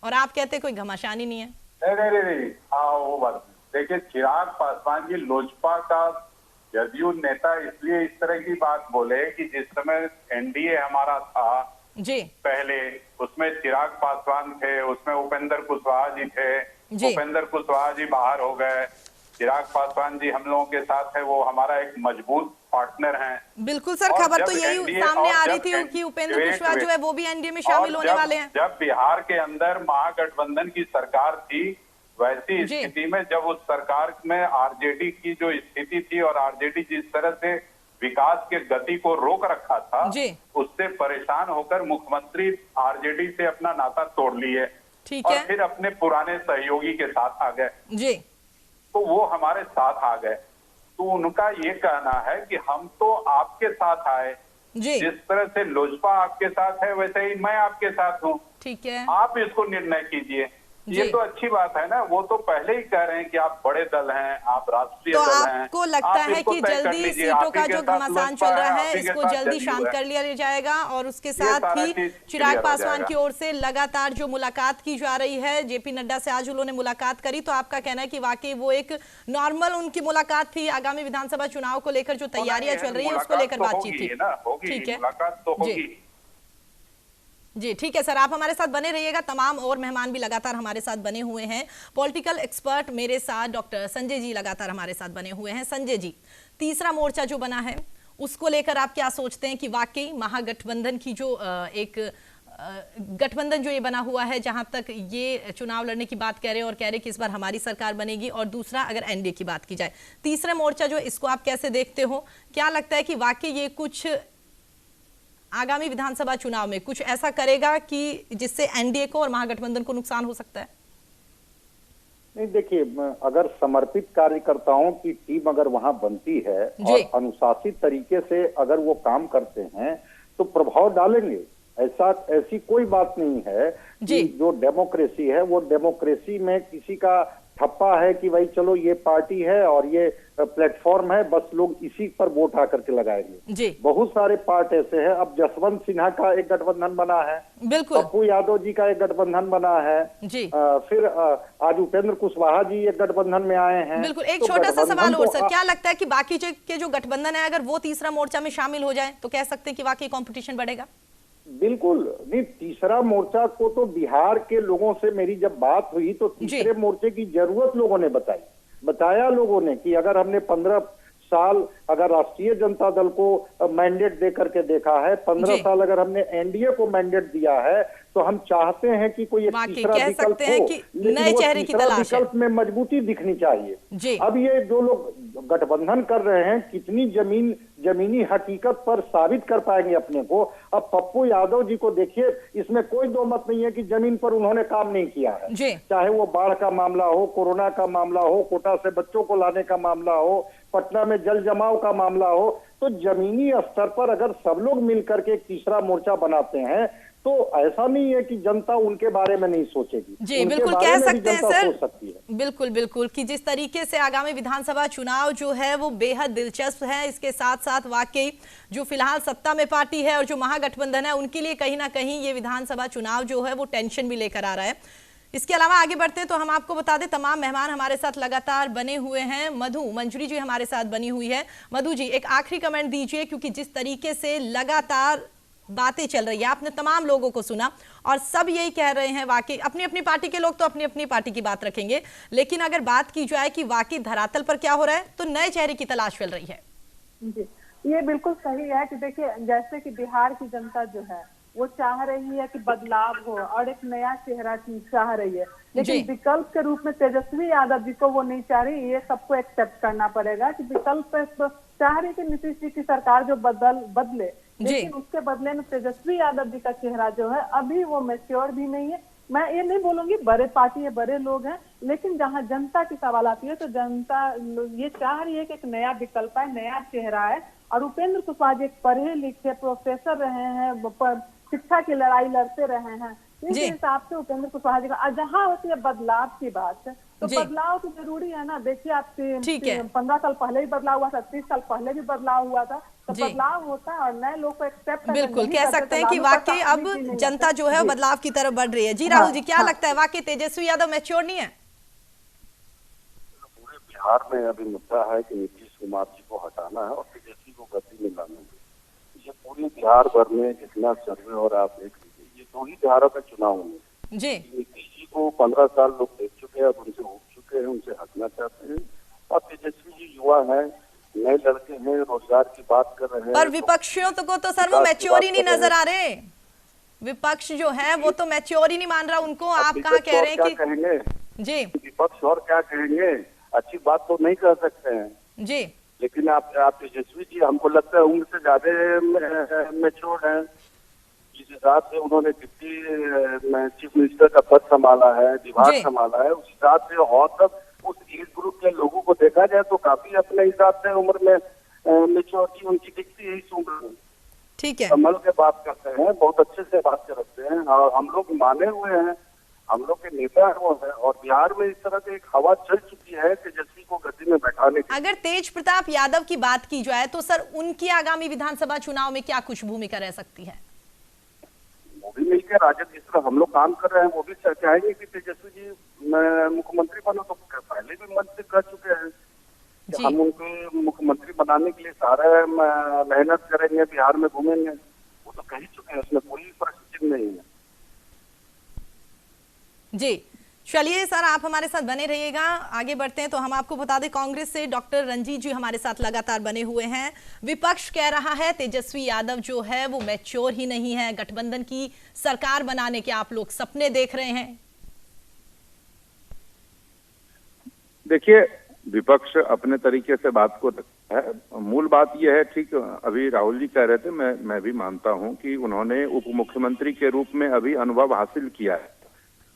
और आप कहते कोई घमासान ही नहीं है। नहीं, हाँ वो बात देखिए, चिराग पासवान जी लोजपा का जदयू नेता इसलिए इस तरह की बात बोले कि जिस समय एनडीए हमारा था जी पहले, उसमें चिराग पासवान थे, उसमें उपेंद्र कुशवाहा जी थे, उपेंद्र कुशवाहा जी बाहर हो गए, चिराग पासवान जी हम लोगों के साथ है, वो हमारा एक मजबूत पार्टनर हैं। बिल्कुल सर, खबर तो यही सामने आ रही थी कि उपेंद्र कुशवाहा जो है वो भी एनडीए में शामिल होने वाले हैं। जब बिहार के अंदर महागठबंधन की सरकार थी, वैसी स्थिति में जब उस सरकार में आरजेडी की जो स्थिति थी और आरजेडी जिस तरह से विकास के गति को रोक रखा था, उससे परेशान होकर मुख्यमंत्री आरजेडी से अपना नाता तोड़ लिए और फिर अपने पुराने सहयोगी के साथ आ गए जी। तो वो हमारे साथ आ गए। तो उनका ये कहना है कि हम तो आपके साथ आए जी। जिस तरह से लोजपा आपके साथ है वैसे ही मैं आपके साथ हूँ, ठीक है, आप इसको निर्णय कीजिए। ये तो अच्छी बात है ना, वो तो पहले ही कह रहे हैं कि आप बड़े दल हैं, आप राष्ट्रीय तो दल हैं। आपको लगता है कि जल्दी सीटों का जो घमासान चल रहा है इसको जल्दी शांत कर लिया जाएगा और उसके साथ ही चिराग पासवान की ओर से लगातार जो मुलाकात की जा रही है, जेपी नड्डा से आज उन्होंने मुलाकात करी, तो आपका कहना है कि वाकई वो एक नॉर्मल उनकी मुलाकात थी, आगामी विधानसभा चुनाव को लेकर जो तैयारियां चल रही है उसको लेकर बातचीत थी? ठीक है, मुलाकात तो होगी जी। ठीक है सर, आप हमारे साथ बने रहिएगा, तमाम और मेहमान भी लगातार हमारे साथ बने हुए हैं। पॉलिटिकल एक्सपर्ट मेरे साथ डॉक्टर संजय जी लगातार हमारे साथ बने हुए हैं। संजय जी, तीसरा मोर्चा जो बना है उसको लेकर आप क्या सोचते हैं कि वाकई महागठबंधन की जो एक गठबंधन जो ये बना हुआ है, जहां तक ये चुनाव लड़ने की बात कह रहे हैं और कह रहे हैं कि इस बार हमारी सरकार बनेगी, और दूसरा अगर एनडीए की बात की जाए, तीसरा मोर्चा जो इसको आप कैसे देखते हो? क्या लगता है कि वाकई ये कुछ आगामी विधानसभा चुनाव में कुछ ऐसा करेगा कि जिससे एनडीए को और महागठबंधन को नुकसान हो सकता है? नहीं, देखिए, अगर समर्पित कार्यकर्ताओं की टीम अगर वहां बनती है और अनुशासित तरीके से अगर वो काम करते हैं तो प्रभाव डालेंगे। ऐसी कोई बात नहीं है कि जो डेमोक्रेसी है वो डेमोक्रेसी में किसी का ठप्पा है कि भाई चलो ये पार्टी है और ये प्लेटफॉर्म है, बस लोग इसी पर वोट आकर के लगाएंगे। बहुत सारे पार्ट ऐसे हैं। अब जसवंत सिन्हा का एक गठबंधन बना है, बिल्कुल, पप्पू यादव जी का एक गठबंधन बना है जी। फिर आज उपेंद्र कुशवाहा जी एक गठबंधन में आए हैं। बिल्कुल, एक छोटा सा सवाल और सर, क्या लगता है कि बाकी के जो गठबंधन है अगर वो तीसरा मोर्चा में शामिल हो जाए तो कह सकते हैं कि वाकई कंपटीशन बढ़ेगा? बिल्कुल नहीं, तीसरा मोर्चा को तो बिहार के लोगों से मेरी जब बात हुई तो तीसरे मोर्चे की जरूरत लोगों ने बताया लोगों ने कि अगर हमने 15 साल अगर राष्ट्रीय जनता दल को मैंडेट दे करके देखा है, 15 साल अगर हमने एनडीए को मैंडेट दिया है, तो हम चाहते हैं कि कोई एक तीसरा विकल्प हो, लेकिन वो तीसरा विकल्प में मजबूती दिखनी चाहिए। अब ये जो लोग गठबंधन कर रहे हैं कितनी जमीनी हकीकत पर साबित कर पाएंगे अपने को। अब पप्पू यादव जी को देखिए, इसमें कोई दो मत नहीं है कि जमीन पर उन्होंने काम नहीं किया है, चाहे वो बाढ़ का मामला हो, कोरोना का मामला हो, कोटा से बच्चों को लाने का मामला हो, पटना में जल जमाव का मामला हो। तो जमीनी स्तर पर अगर सब लोग मिलकर के एक तीसरा मोर्चा बनाते हैं तो ऐसा नहीं है कि जनता उनके बारे में नहीं सोचेगी। जी बिल्कुल, कह सकते हैं सर, बिल्कुल बिल्कुल, कि जिस तरीके से आगामी विधानसभा चुनाव जो है वो बेहद दिलचस्प है। इसके साथ साथ वाकई जो फिलहाल सत्ता में पार्टी है और जो महागठबंधन है उनके लिए कहीं ना कहीं ये विधानसभा चुनाव जो है वो टेंशन भी लेकर आ रहा है। इसके अलावा आगे बढ़ते हैं तो हम आपको बता दें तमाम मेहमान हमारे साथ लगातार बने हुए हैं। मंजरी जी हमारे साथ बनी हुई है। मधु जी, एक आखिरी कमेंट दीजिए, क्योंकि जिस तरीके से लगातार बातें चल रही है, आपने तमाम लोगों को सुना और सब यही कह रहे हैं, वाकई अपनी अपनी पार्टी के लोग तो अपनी अपनी पार्टी की बात रखेंगे, लेकिन अगर बात की जाए कि वाकई धरातल पर क्या हो रहा है तो नए चेहरे की तलाश चल रही है। जी, ये बिल्कुल सही है कि देखिए, जैसे कि बिहार की जनता जो है वो चाह रही है कि बदलाव हो और एक नया चेहरा चाह रही है, लेकिन विकल्प के रूप में तेजस्वी यादव जी को वो नहीं चाह रही। ये सबको एक्सेप्ट करना पड़ेगा कि विकल्प चाह रही कि नीतीश जी की सरकार जो बदले, लेकिन उसके बदले में तेजस्वी यादव जी का चेहरा जो है अभी वो मैच्योर भी नहीं है। मैं ये नहीं बोलूंगी बड़े पार्टी है, बड़े लोग हैं, लेकिन जहां जनता की सवाल आती है तो जनता ये चाह रही है कि एक नया विकल्प है, नया चेहरा है। और उपेंद्र कुशवाहा जी एक पढ़े लिखे प्रोफेसर रहे हैं, शिक्षा की लड़ाई लड़ते रहे हैं, इस हिसाब से उपेंद्र कुशवाहा जी का जहाँ होती है बदलाव की बात तो बदलाव तो जरूरी है ना। देखिए, आपके 15 साल पहले भी बदलाव हुआ था, 30 साल पहले भी बदलाव हुआ था, तो बदलाव होता है और नए लोग को एक्सेप्ट बिल्कुल कह सकते हैं कि वाकई अब जनता जो है बदलाव की तरफ बढ़ रही है। जी राहुल जी, क्या लगता है वाकई तेजस्वी यादव मैच्योर नहीं है? पूरे बिहार में अभी मुद्दा है कि नीतीश कुमार जी को हटाना है और तेजस्वी को गति में लाना है। ये पूरे बिहार भर में जितना सर्वे और आप देख लीजिए, ये 2 ही बिहारों का चुनाव है। नीतीश जी को 15 साल लोग देख चुके हैं, अब उनसे उठ चुके हैं, उनसे हटना चाहते हैं। और तेजस्वी जी युवा हैं, नए लड़के हैं, रोजगार की बात कर रहे हैं। पर विपक्षियों को तो सर वो मैच्योर ही नहीं नजर आ रहे। विपक्ष जो है वो तो मैच्योर ही नहीं मान रहा उनको। आप कहाँ कह रहे हैं कि कहेंगे जी विपक्ष और क्या कहेंगे, अच्छी बात तो नहीं कह सकते हैं जी, लेकिन आप तेजस्वी जी हमको लगता है उम्र से ज्यादा मैच्योर हैं। जिस हिसाब से उन्होंने डिप्टी चीफ मिनिस्टर का पद संभाला है, विभाग संभाला है, उस हिसाब से और सब उस एज ग्रुप के लोगों को देखा जाए तो काफी अपने हिसाब से उम्र में मैच्योरिटी उनकी दिखती है इस उम्र में। ठीक है, संभल के बात करते हैं, बहुत अच्छे से बात करते हैं और हम लोग माने हुए हैं, हम लोग के नेता वो है। और बिहार में इस तरह से एक हवा चल चुकी है तेजस्वी को गद्दी में बैठाने की। अगर तेज प्रताप यादव की बात की जाए तो सर उनकी आगामी विधानसभा चुनाव में क्या कुछ भूमिका रह सकती है? वो भी मिलकर राजद जिस तरह हम लोग काम कर रहे हैं वो भी चाहेंगे कि तेजस्वी जी मुख्यमंत्री बनो, तो पहले भी मंच से कह चुके हैं कि हम उनको मुख्यमंत्री बनाने के लिए सारा मेहनत करेंगे, बिहार में घूमेंगे, वो तो कह ही चुके हैं, उसमें कोई प्रश्न चिन्ह नहीं है। जी चलिए सर, आप हमारे साथ बने रहिएगा। आगे बढ़ते हैं तो हम आपको बता दें कांग्रेस से डॉक्टर रंजीत जी हमारे साथ लगातार बने हुए हैं। विपक्ष कह रहा है तेजस्वी यादव जो है वो मैच्योर ही नहीं है, गठबंधन की सरकार बनाने के आप लोग सपने देख रहे हैं। देखिए, विपक्ष अपने तरीके से बात को रखता है। मूल बात यह है, ठीक अभी राहुल जी कह रहे थे, मैं भी मानता हूं कि उन्होंने उप मुख्यमंत्री के रूप में अभी अनुभव हासिल किया है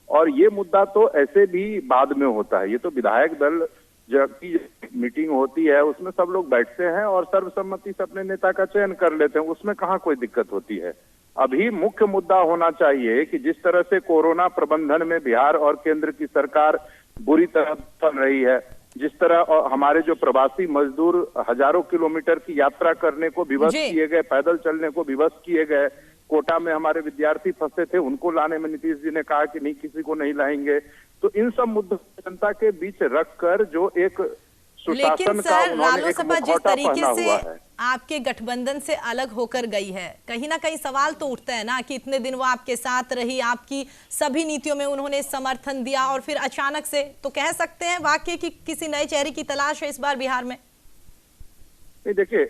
और ये मुद्दा तो ऐसे भी बाद में होता है। ये तो विधायक दल की मीटिंग होती है उसमें सब लोग बैठते हैं और सर्वसम्मति से अपने नेता का चयन कर लेते हैं, उसमें कहाँ कोई दिक्कत होती है। अभी मुख्य मुद्दा होना चाहिए कि जिस तरह से कोरोना प्रबंधन में बिहार और केंद्र की सरकार बुरी तरह चल रही है, जिस तरह हमारे जो प्रवासी मजदूर हजारों किलोमीटर की यात्रा करने को विवश किए गए, पैदल चलने को विवश किए गए, कोटा में हमारे विद्यार्थी फंसे थे, उनको लाने में नीतीश जी ने कहा कि नहीं, किसी को नहीं लाएंगे। तो इन सब मुद्दों जनता के बीच रखकर जो एक लेकिन सर रालोसपा जिस तरीके से आपके गठबंधन से अलग होकर गई है, कहीं ना कहीं सवाल तो उठता है ना कि इतने दिन वो आपके साथ रही, आपकी सभी नीतियों में उन्होंने समर्थन दिया और फिर अचानक से, तो कह सकते हैं वाकई कि किसी नए चेहरे की तलाश है इस बार बिहार में? नहीं, देखिए,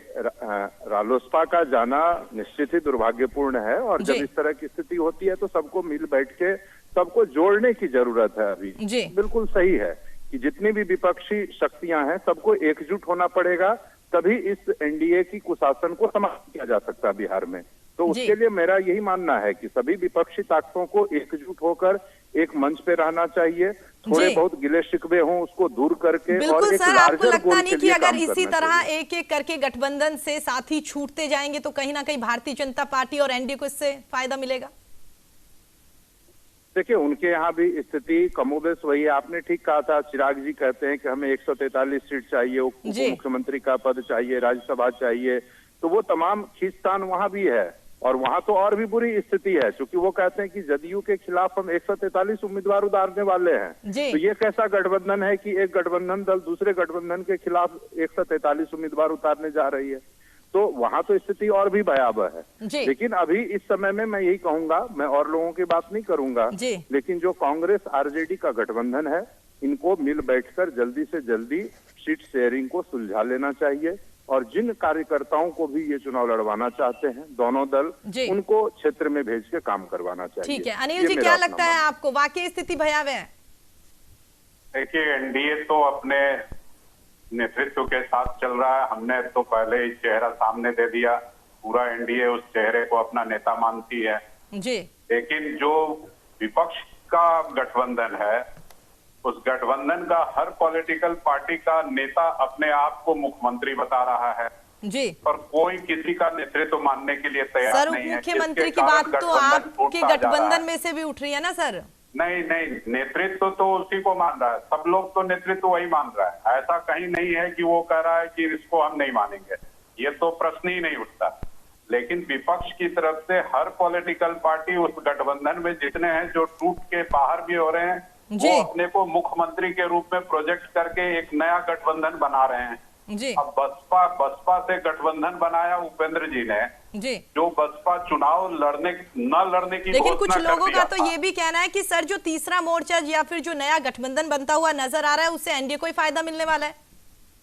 रालोसपा का जाना निश्चित ही दुर्भाग्यपूर्ण है और जब इस तरह की स्थिति होती है तो सबको मिल बैठ के सबको जोड़ने की जरूरत है। अभी बिल्कुल सही है कि जितनी भी विपक्षी शक्तियां हैं सबको एकजुट होना पड़ेगा, तभी इस एनडीए की कुशासन को समाप्त किया जा सकता है बिहार में। तो उसके लिए मेरा यही मानना है कि सभी विपक्षी ताकतों को एकजुट होकर एक मंच पे रहना चाहिए, थोड़े बहुत गिले शिकवे हों उसको दूर करके और एक आपको लगता नहीं कि अगर इसी तरह एक एक करके गठबंधन से साथी छूटते जाएंगे तो कहीं ना कहीं भारतीय जनता पार्टी और एनडीए को इससे फायदा मिलेगा? देखिए, उनके यहाँ भी स्थिति कमोबेश वही है। आपने ठीक कहा था, चिराग जी कहते हैं कि हमें 143 सीट चाहिए, उप मुख्यमंत्री का पद चाहिए, राज्यसभा चाहिए, तो वो तमाम खींचतान वहां भी है और वहां तो और भी बुरी स्थिति है, क्योंकि वो कहते हैं कि जदयू के खिलाफ हम 143 उम्मीदवार उतारने वाले हैं। तो ये कैसा गठबंधन है कि एक गठबंधन दल दूसरे गठबंधन के खिलाफ 143 उम्मीदवार उतारने जा रही है, तो वहां तो स्थिति और भी भयावह है। लेकिन अभी इस समय में मैं यही कहूंगा, मैं और लोगों की बात नहीं करूंगा, लेकिन जो कांग्रेस आरजेडी का गठबंधन है, इनको मिल बैठकर जल्दी से जल्दी सीट शेयरिंग को सुलझा लेना चाहिए और जिन कार्यकर्ताओं को भी ये चुनाव लड़वाना चाहते हैं दोनों दल, उनको क्षेत्र में भेज के काम करवाना चाहिए। ठीक है, अनिल जी क्या लगता है आपको, वाकई स्थिति भयावह है? देखिए, एनडीए तो अपने नेतृत्व के साथ चल रहा है। हमने तो पहले ही चेहरा सामने दे दिया, पूरा एनडीए उस चेहरे को अपना नेता मानती है जी। लेकिन जो विपक्ष का गठबंधन है, उस गठबंधन का हर पॉलिटिकल पार्टी का नेता अपने आप को मुख्यमंत्री बता रहा है जी, और कोई किसी का नेतृत्व मानने के लिए तैयार नहीं है। मुख्यमंत्री की बात तो आपके गठबंधन में से भी उठ रही है ना सर? नहीं, नेतृत्व तो उसी को मान रहा है, सब लोग तो नेतृत्व वही मान रहा है। ऐसा कहीं नहीं है कि वो कह रहा है कि इसको हम नहीं मानेंगे, ये तो प्रश्न ही नहीं उठता। लेकिन विपक्ष की तरफ से हर पॉलिटिकल पार्टी उस गठबंधन में जितने हैं जो टूट के बाहर भी हो रहे हैं, वो अपने को मुख्यमंत्री के रूप में प्रोजेक्ट करके एक नया गठबंधन बना रहे हैं जी। अब बसपा से गठबंधन बनाया उपेंद्र जी ने जी, जो बसपा चुनाव न लड़ने की, लेकिन कुछ लोगों का तो ये भी कहना है कि सर जो तीसरा मोर्चा या फिर जो नया गठबंधन बनता हुआ नजर आ रहा है उससे एनडीए को ही फायदा मिलने वाला है।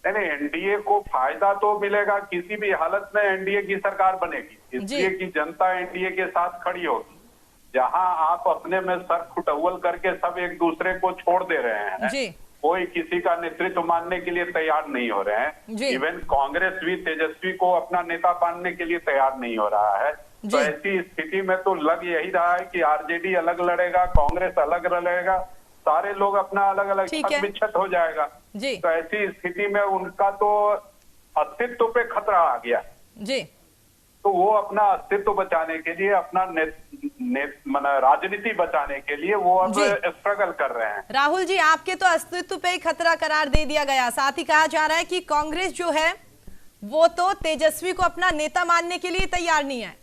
नहीं, एनडीए को फायदा तो मिलेगा, किसी भी हालत में एनडीए की सरकार बनेगी, इसलिए कि जनता एनडीए के साथ खड़ी होगी। जहां आप अपने में सर खुटौल करके सब एक दूसरे को छोड़ दे रहे हैं, कोई किसी का नेतृत्व मानने के लिए तैयार नहीं हो रहे हैं। इवन कांग्रेस भी तेजस्वी को अपना नेता मानने के लिए तैयार नहीं हो रहा है। तो ऐसी स्थिति में तो लग यही रहा है कि आरजेडी अलग लड़ेगा, कांग्रेस अलग लड़ेगा, सारे लोग अपना अलग अलग छत बिछत हो जाएगा। तो ऐसी स्थिति में उनका तो अस्तित्व पे खतरा आ गया जी। तो वो अपना अस्तित्व बचाने के लिए, अपना राजनीति बचाने के लिए वो अब स्ट्रगल कर रहे हैं। राहुल जी, आपके तो अस्तित्व पे ही खतरा करार दे दिया गया। साथ ही कहा जा रहा है कि कांग्रेस जो है वो तो तेजस्वी को अपना नेता मानने के लिए तैयार नहीं है।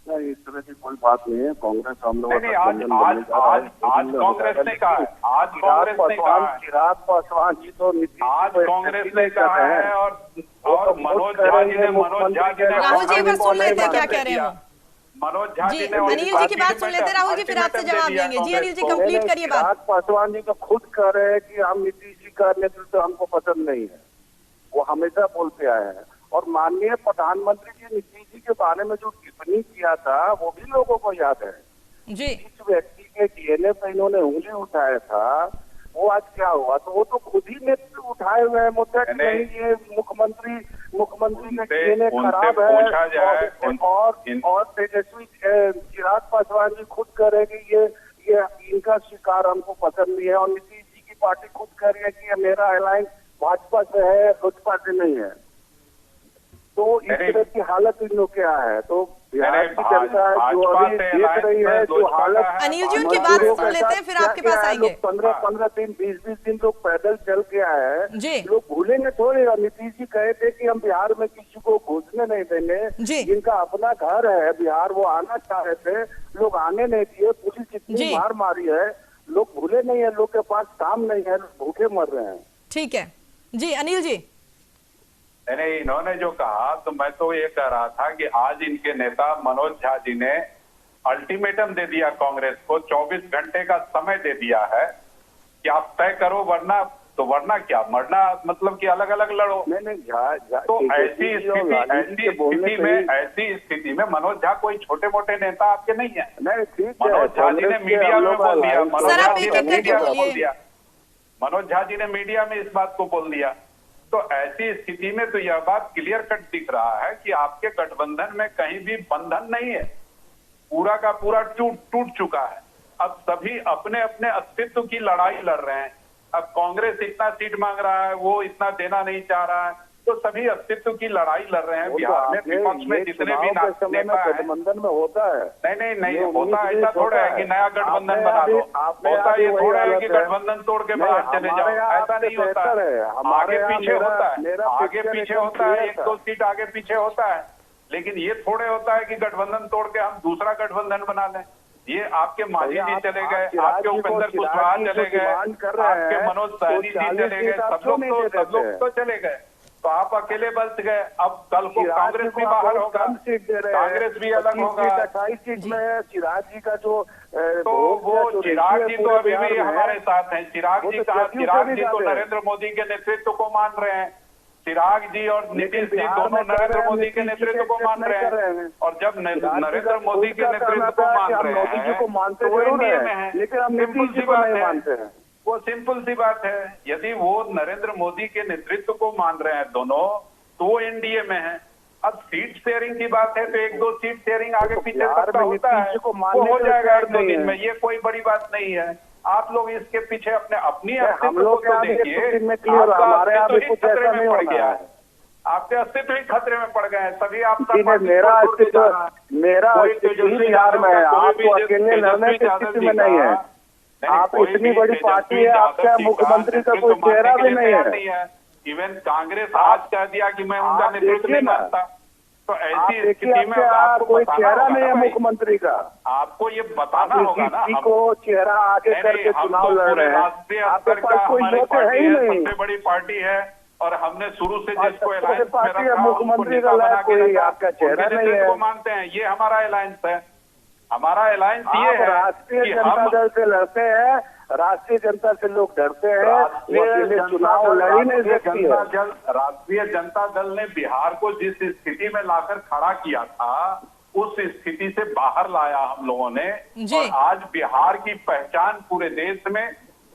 नहीं, इस तरह की कोई बात नहीं है। कांग्रेस हम लोग आज कांग्रेस ने कहा है, आज कांग्रेस ने कहा है, चिराग पासवान जी तो आज कांग्रेस ने कहा है, और मनोज झा जी ने राहुल जी एक बार सुन लेते हैं क्या कह रहे हैं। मनोज झा जी ने अनिल जी की बात सुन लेते हैं, राहुल जी फिर आपसे जवाब देंगे। जी अनिल जी कंप्लीट करिए बात। चिराग पासवान जी तो खुद कह रहे हैं कि हम नीतीश जी का नेतृत्व हमको पसंद नहीं है, वो हमेशा बोलते आए हैं। और माननीय प्रधानमंत्री जी नीतीश जी के बारे में जो टिप्पणी किया था वो भी लोगों को याद है जी। इस व्यक्ति के डीएनए पर इन्होंने उंगली उठाया था, वो आज क्या हुआ? तो वो तो खुद ही नेतृत्व उठाए हुए हैं। मुझे नहीं, ये मुख्यमंत्री का डीएनए खराब है। और तेजस्वी चिराग पासवान जी खुद कह रहे हैं कि ये इनका शिकार हमको पसंद नहीं है। और नीतीश जी की पार्टी खुद कह रही है कि मेरा अलायंस भाजपा से है, लोजपा से नहीं है। तो इस तरह की हालत इन लोग क्या है? तो बिहार की जनता जो अभी देख रही है जो हालत, अनिल जी उनकी बात सुन लेते हैं फिर आपके पास आएंगे। 15 दिन 20 दिन लोग पैदल चल के आए हैं, लोग भूलेंगे थोड़े। और नीतीश जी कहे थे कि हम बिहार में किसी को घुसने नहीं देंगे, जिनका अपना घर है बिहार, वो आना चाह रहे थे, लोग आने नहीं दिए। पुलिस इतनी मार मारी है, लोग भूले नहीं है, लोग के पास काम नहीं है, भूखे मर रहे हैं। ठीक है जी अनिल जी। नहीं, इन्होंने जो कहा तो मैं तो ये कह रहा था कि आज इनके नेता मनोज झा जी ने अल्टीमेटम दे दिया कांग्रेस को, 24 घंटे का समय दे दिया है कि आप तय करो, वरना क्या, मरना मतलब कि अलग अलग लड़ो। तो ऐसी स्थिति में मनोज झा कोई छोटे मोटे नेता आपके नहीं है। मनोज झा जी ने मीडिया में बोल दिया, मनोज झा जी ने मीडिया में इस बात को बोल दिया। तो ऐसी स्थिति में तो यह बात क्लियर कट दिख रहा है कि आपके गठबंधन में कहीं भी बंधन नहीं है, पूरा का पूरा टूट चुका है। अब सभी अपने अपने अस्तित्व की लड़ाई लड़ रहे हैं। अब कांग्रेस इतना सीट मांग रहा है, वो इतना देना नहीं चाह रहा है, तो सभी अस्तित्व की लड़ाई लड़ रहे हैं। बिहार में विपक्ष में जितने भी नेता है, गठबंधन में होता है। नहीं होता, ऐसा थोड़ा है कि नया गठबंधन बना दो, होता ये थोड़ा है कि गठबंधन तोड़ के बाहर चले जाओ, ऐसा नहीं होता है। आगे पीछे होता है, आगे पीछे होता है, 1-2 सीट आगे पीछे होता है, लेकिन ये थोड़े होता है कि गठबंधन तोड़ के हम दूसरा गठबंधन बना लें। ये आपके मांझी जी चले गए, आपके उपेंद्र कुशवाहा चले गए, आपके मनोज सहनी जी चले गए, सब लोग तो चले गए, तो आप अकेले बच गए। अब कल को कांग्रेस भी बाहर होगा, कांग्रेस भी अलग होगा। 28 सीट में चिराग जी का जो तो वो चिराग जी तो अभी भी हमारे साथ हैं। चिराग जी तो नरेंद्र मोदी के नेतृत्व को मान रहे हैं। चिराग जी और नीतीश जी दोनों नरेंद्र मोदी के नेतृत्व को मान रहे हैं। और जब नरेंद्र मोदी के नेतृत्व को मान रहे हैं तो वो एनडीए में है। लेकिन हम सिंपल सी बात है, वो सिंपल सी बात है। यदि वो नरेंद्र मोदी के नेतृत्व को मान रहे हैं दोनों, तो वो एनडीए में है। अब सीट शेयरिंग की बात है तो 1-2 सीट शेयरिंग आगे पीछे सबका होता है, वो हो जाएगा 1-2 दिन में, ये कोई बड़ी बात नहीं है। आप लोग इसके पीछे अपनी हम लोग तो देखिए, हमारे यहाँ कुछ ऐसा नहीं पड़ गया है, आपके अस्तित्व ही खतरे में पड़ गए हैं सभी। आप मेरा अस्तित्व बिहार में है, आप तो अकेले लड़ने की स्थिति में नहीं है। आप इतनी बड़ी पार्टी है, आपका मुख्यमंत्री का कोई चेहरा भी नहीं है। इवन कांग्रेस आज कह दिया कि मैं उनका नेतृत्व नहीं मानता। तो ऐसी स्थिति में कोई चेहरा नहीं है मुख्यमंत्री का, आपको ये बताना होगा ना। को चेहरा आगे करके चुनाव लड़ रहे हैं, राष्ट्रीय स्तर का हमारी पार्टी है, सबसे बड़ी पार्टी है, और हमने शुरू से जिसको अलायंस में रखा मुख्यमंत्री का कोई आपका चेहरा नहीं है, को मानते हैं, ये हमारा अलायंस है। हमारा अलायंस ये है राष्ट्रीय कि जनता हम दल से लड़ते हैं, राष्ट्रीय जनता से लोग डरते हैं, वो चुनाव लड़ ही नहीं सकती है। राष्ट्रीय जनता दल ने बिहार को जिस स्थिति में लाकर खड़ा किया था उस स्थिति से बाहर लाया हम लोगों ने, और आज बिहार की पहचान पूरे देश में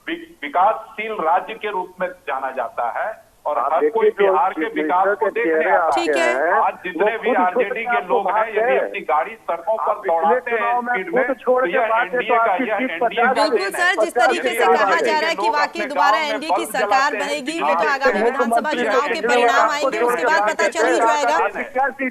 विकासशील राज्य के रूप में जाना जाता है और हर कोई बिहार के विकास को देखने आता है। आज जितने भी आरजेडी के लोग हैं यदि अपनी गाड़ी सड़कों पर दौड़ाते हैं स्पीड में तो यह एनडीए का बिल्कुल सर, जिस तरीके से कहा जा रहा है कि वाकई दोबारा एनडीए की सरकार बनेगी, वो तो आगामी विधानसभा चुनाव के परिणाम आएंगे उसके बाद पता चल ही जाएगा।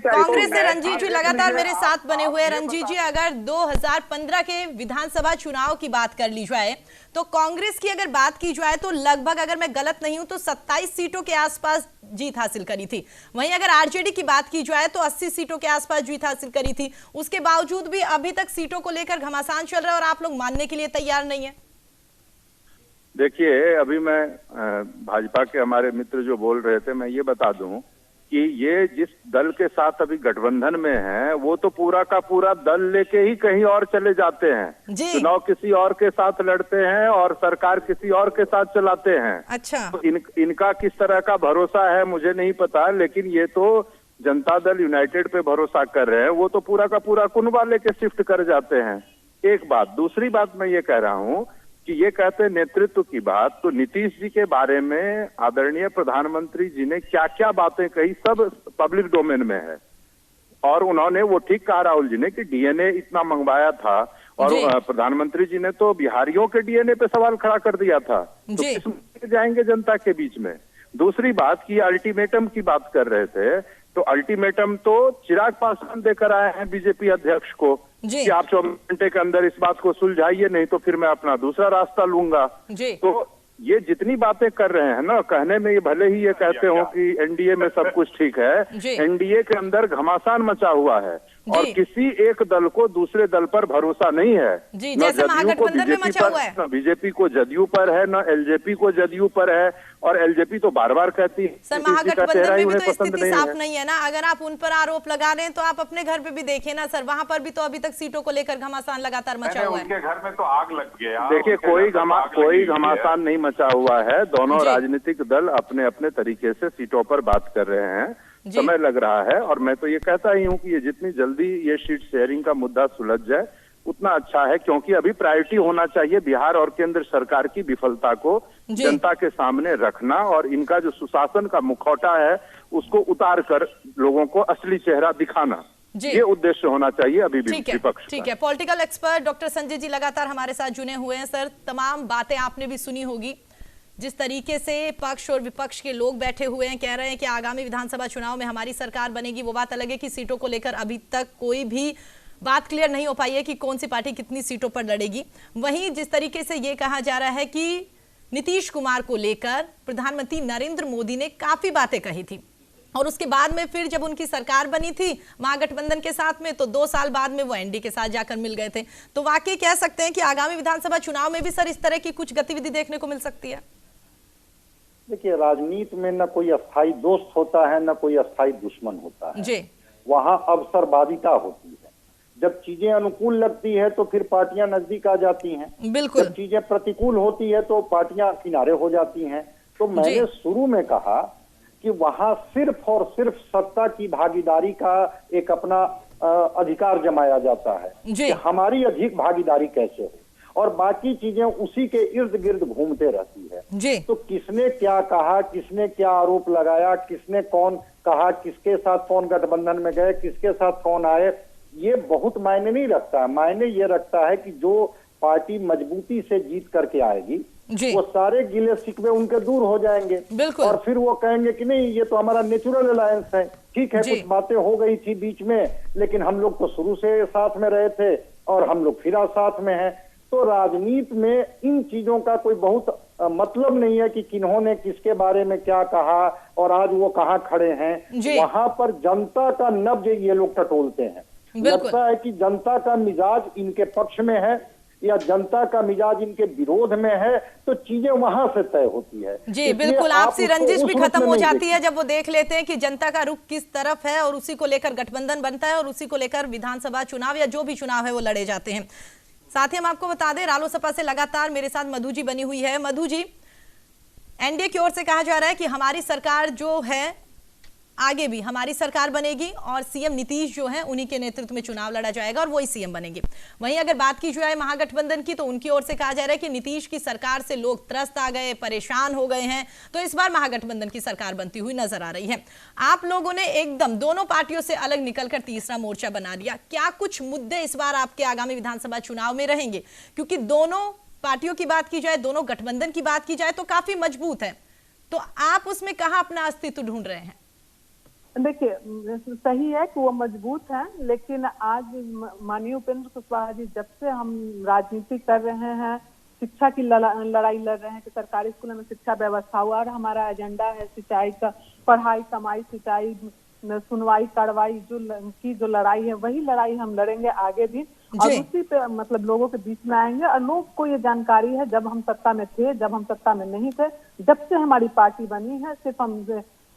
कांग्रेस से रंजीत जी लगातार मेरे साथ बने हुए। रंजीत जी, अगर 2015 के विधानसभा चुनाव की बात कर ली जाए तो कांग्रेस की अगर बात की जाए तो लगभग, अगर मैं गलत नहीं हूं तो 27 सीटों के आसपास जीत हासिल करी थी। वहीं अगर आरजेडी की बात की जाए तो 80 सीटों के आसपास जीत हासिल करी थी। उसके बावजूद भी अभी तक सीटों को लेकर घमासान चल रहा है और आप लोग मानने के लिए तैयार नहीं है। देखिए, अभी मैं भाजपा के हमारे मित्र जो बोल रहे थे, मैं ये बता दूं कि ये जिस दल के साथ अभी गठबंधन में है वो तो पूरा का पूरा दल लेके ही कहीं और चले जाते हैं। चुनाव किसी और के साथ लड़ते हैं और सरकार किसी और के साथ चलाते हैं। अच्छा, तो इनका किस तरह का भरोसा है मुझे नहीं पता, लेकिन ये तो जनता दल यूनाइटेड पे भरोसा कर रहे हैं। वो तो पूरा का पूरा कुनबा लेके शिफ्ट कर जाते हैं। एक बात। दूसरी बात मैं ये कह रहा हूँ कि ये कहते हैं नेतृत्व की बात, तो नीतीश जी के बारे में आदरणीय प्रधानमंत्री जी ने क्या क्या बातें कही सब पब्लिक डोमेन में है। और उन्होंने वो ठीक कहा राहुल जी ने कि डीएनए इतना मंगवाया था और प्रधानमंत्री जी ने तो बिहारियों के डीएनए पे सवाल खड़ा कर दिया था। तो किस जाएंगे जनता के बीच में। दूसरी बात की अल्टीमेटम की बात कर रहे थे, तो अल्टीमेटम तो चिराग पासवान देकर आए हैं बीजेपी अध्यक्ष को कि आप 24 घंटे के अंदर इस बात को सुलझाइए, नहीं तो फिर मैं अपना दूसरा रास्ता लूंगा। तो ये जितनी बातें कर रहे हैं ना, कहने में ये भले ही ये कहते हो कि एनडीए में सब कुछ ठीक है, एनडीए के अंदर घमासान मचा हुआ है और किसी एक दल को दूसरे दल पर भरोसा नहीं है। न जदयू को बीजेपी पर, न बीजेपी को जदयू पर है, न एलजेपी को जदयू पर है। और एलजेपी तो बार बार कहती है सर महागठबंधन में भी तो स्थिति साफ नहीं है ना। अगर आप उन पर आरोप लगा रहे हैं तो आप अपने घर पे भी देखें ना सर, वहां पर भी तो अभी तक सीटों को लेकर घमासान लगातार मचा हुआ है। उनके घर में तो आग लग गया। देखिए, कोई घमासान नहीं मचा हुआ है। दोनों राजनीतिक दल अपने अपने तरीके से सीटों पर बात कर रहे हैं। समय लग रहा है और मैं तो ये कहता ही हूँ कि ये जितनी जल्दी ये सीट शेयरिंग का मुद्दा सुलझ जाए उतना अच्छा है, क्योंकि अभी प्रायोरिटी होना चाहिए बिहार और केंद्र सरकार की विफलता को जनता के सामने रखना और इनका जो सुशासन का मुखौटा है उसको उतार कर लोगों को असली चेहरा दिखाना। ये उद्देश्य होना चाहिए अभी भी विपक्ष। ठीक है। Political expert doctor Sanjay ji लगातार हमारे साथ जुड़े हुए हैं। सर, तमाम बातें आपने भी सुनी होगी, जिस तरीके से पक्ष और विपक्ष के लोग बैठे हुए हैं, कह रहे हैं कि आगामी विधानसभा चुनाव में हमारी सरकार बनेगी। वो बात अलग है कि सीटों को लेकर अभी तक कोई भी बात क्लियर नहीं हो पाई है कि कौन सी पार्टी कितनी सीटों पर लड़ेगी। वहीं जिस तरीके से ये कहा जा रहा है कि नीतीश कुमार को लेकर प्रधानमंत्री नरेंद्र मोदी ने काफी बातें कही थी और उसके बाद में फिर जब उनकी सरकार बनी थी महागठबंधन के साथ में, तो 2 साल बाद में वो एनडीए के साथ जाकर मिल गए थे। तो वाकई कह सकते हैं कि आगामी विधानसभा चुनाव में भी सर इस तरह की कुछ गतिविधि देखने को मिल सकती है। देखिए, राजनीति में न कोई अस्थायी दोस्त होता है न कोई अस्थायी दुश्मन होता है। वहां अवसरवादिता होती है। जब चीजें अनुकूल लगती है तो फिर पार्टियां नजदीक आ जाती हैं। बिल्कुल। जब चीजें प्रतिकूल होती है तो पार्टियां किनारे हो जाती हैं। तो मैंने शुरू में कहा कि वहां सिर्फ और सिर्फ सत्ता की भागीदारी का एक अपना अधिकार जमाया जाता है कि हमारी अधिक भागीदारी कैसे हो, और बाकी चीजें उसी के इर्द गिर्द घूमते रहती है। तो किसने क्या कहा, किसने क्या आरोप लगाया, किसने कौन कहा, किसके साथ कौन गठबंधन में गए, किसके साथ कौन आए, ये बहुत मायने नहीं रखता है। मायने ये रखता है कि जो पार्टी मजबूती से जीत करके आएगी वो सारे गिले शिकवे उनके दूर हो जाएंगे और फिर वो कहेंगे कि नहीं, ये तो हमारा नेचुरल अलायंस है। ठीक है, कुछ बातें हो गई थी बीच में, लेकिन हम लोग तो शुरू से साथ में रहे थे और हम लोग फिर साथ में हैं। तो राजनीति में इन चीजों का कोई बहुत मतलब नहीं है कि किन्होंने किसके बारे में क्या कहा और आज वो कहाँ खड़े हैं। वहां पर जनता का नब्ज ये लोग टटोलते हैं। लगता है कि जनता का मिजाज इनके पक्ष में है, या जनता का मिजाज इनके विरोध में है, तो चीजें वहां से तय होती है। जी बिल्कुल, आपसी रंजिश भी खत्म हो जाती है जब वो देख लेते हैं कि जनता का रुख किस तरफ है और उसी को लेकर गठबंधन बनता है और उसी को लेकर विधानसभा चुनाव या जो भी चुनाव है वो लड़े जाते हैं। साथ ही हम आपको बता दें, रालोसपा से लगातार मेरे साथ मधु जी बनी हुई है। मधु जी, एनडीए की ओर से कहा जा रहा है कि हमारी सरकार जो है आगे भी हमारी सरकार बनेगी और सीएम नीतीश जो है उन्हीं के नेतृत्व में चुनाव लड़ा जाएगा और वही सीएम बनेंगे। वहीं अगर बात की जाए महागठबंधन की, तो उनकी ओर से कहा जा रहा है कि नीतीश की सरकार से लोग त्रस्त आ गए, परेशान हो गए हैं, तो इस बार महागठबंधन की सरकार बनती हुई नजर आ रही है। आप लोगों ने एकदम दोनों पार्टियों से अलग निकलकर तीसरा मोर्चा बना लिया। क्या कुछ मुद्दे इस बार आपके आगामी विधानसभा चुनाव में रहेंगे? क्योंकि दोनों पार्टियों की बात की जाए, दोनों गठबंधन की बात की जाए तो काफी मजबूत है, तो आप उसमें कहां अपना अस्तित्व ढूंढ रहे हैं? देखिए, सही है कि वो मजबूत है, लेकिन आज माननीय उपेंद्र कुशवाहा जी जब से हम राजनीति कर रहे हैं, शिक्षा की लड़ाई लड़ रहे हैं कि सरकारी स्कूलों में शिक्षा व्यवस्था हुआ, और हमारा एजेंडा है सिंचाई का, पढ़ाई कमाई सिंचाई सुनवाई कार्रवाई जो लड़ाई है, वही लड़ाई हम लड़ेंगे आगे भी, और उसी पे मतलब लोगों के बीच में आएंगे। और लोग को ये जानकारी है, जब हम सत्ता में थे, जब हम सत्ता में नहीं थे, जब से हमारी पार्टी बनी है, सिर्फ हम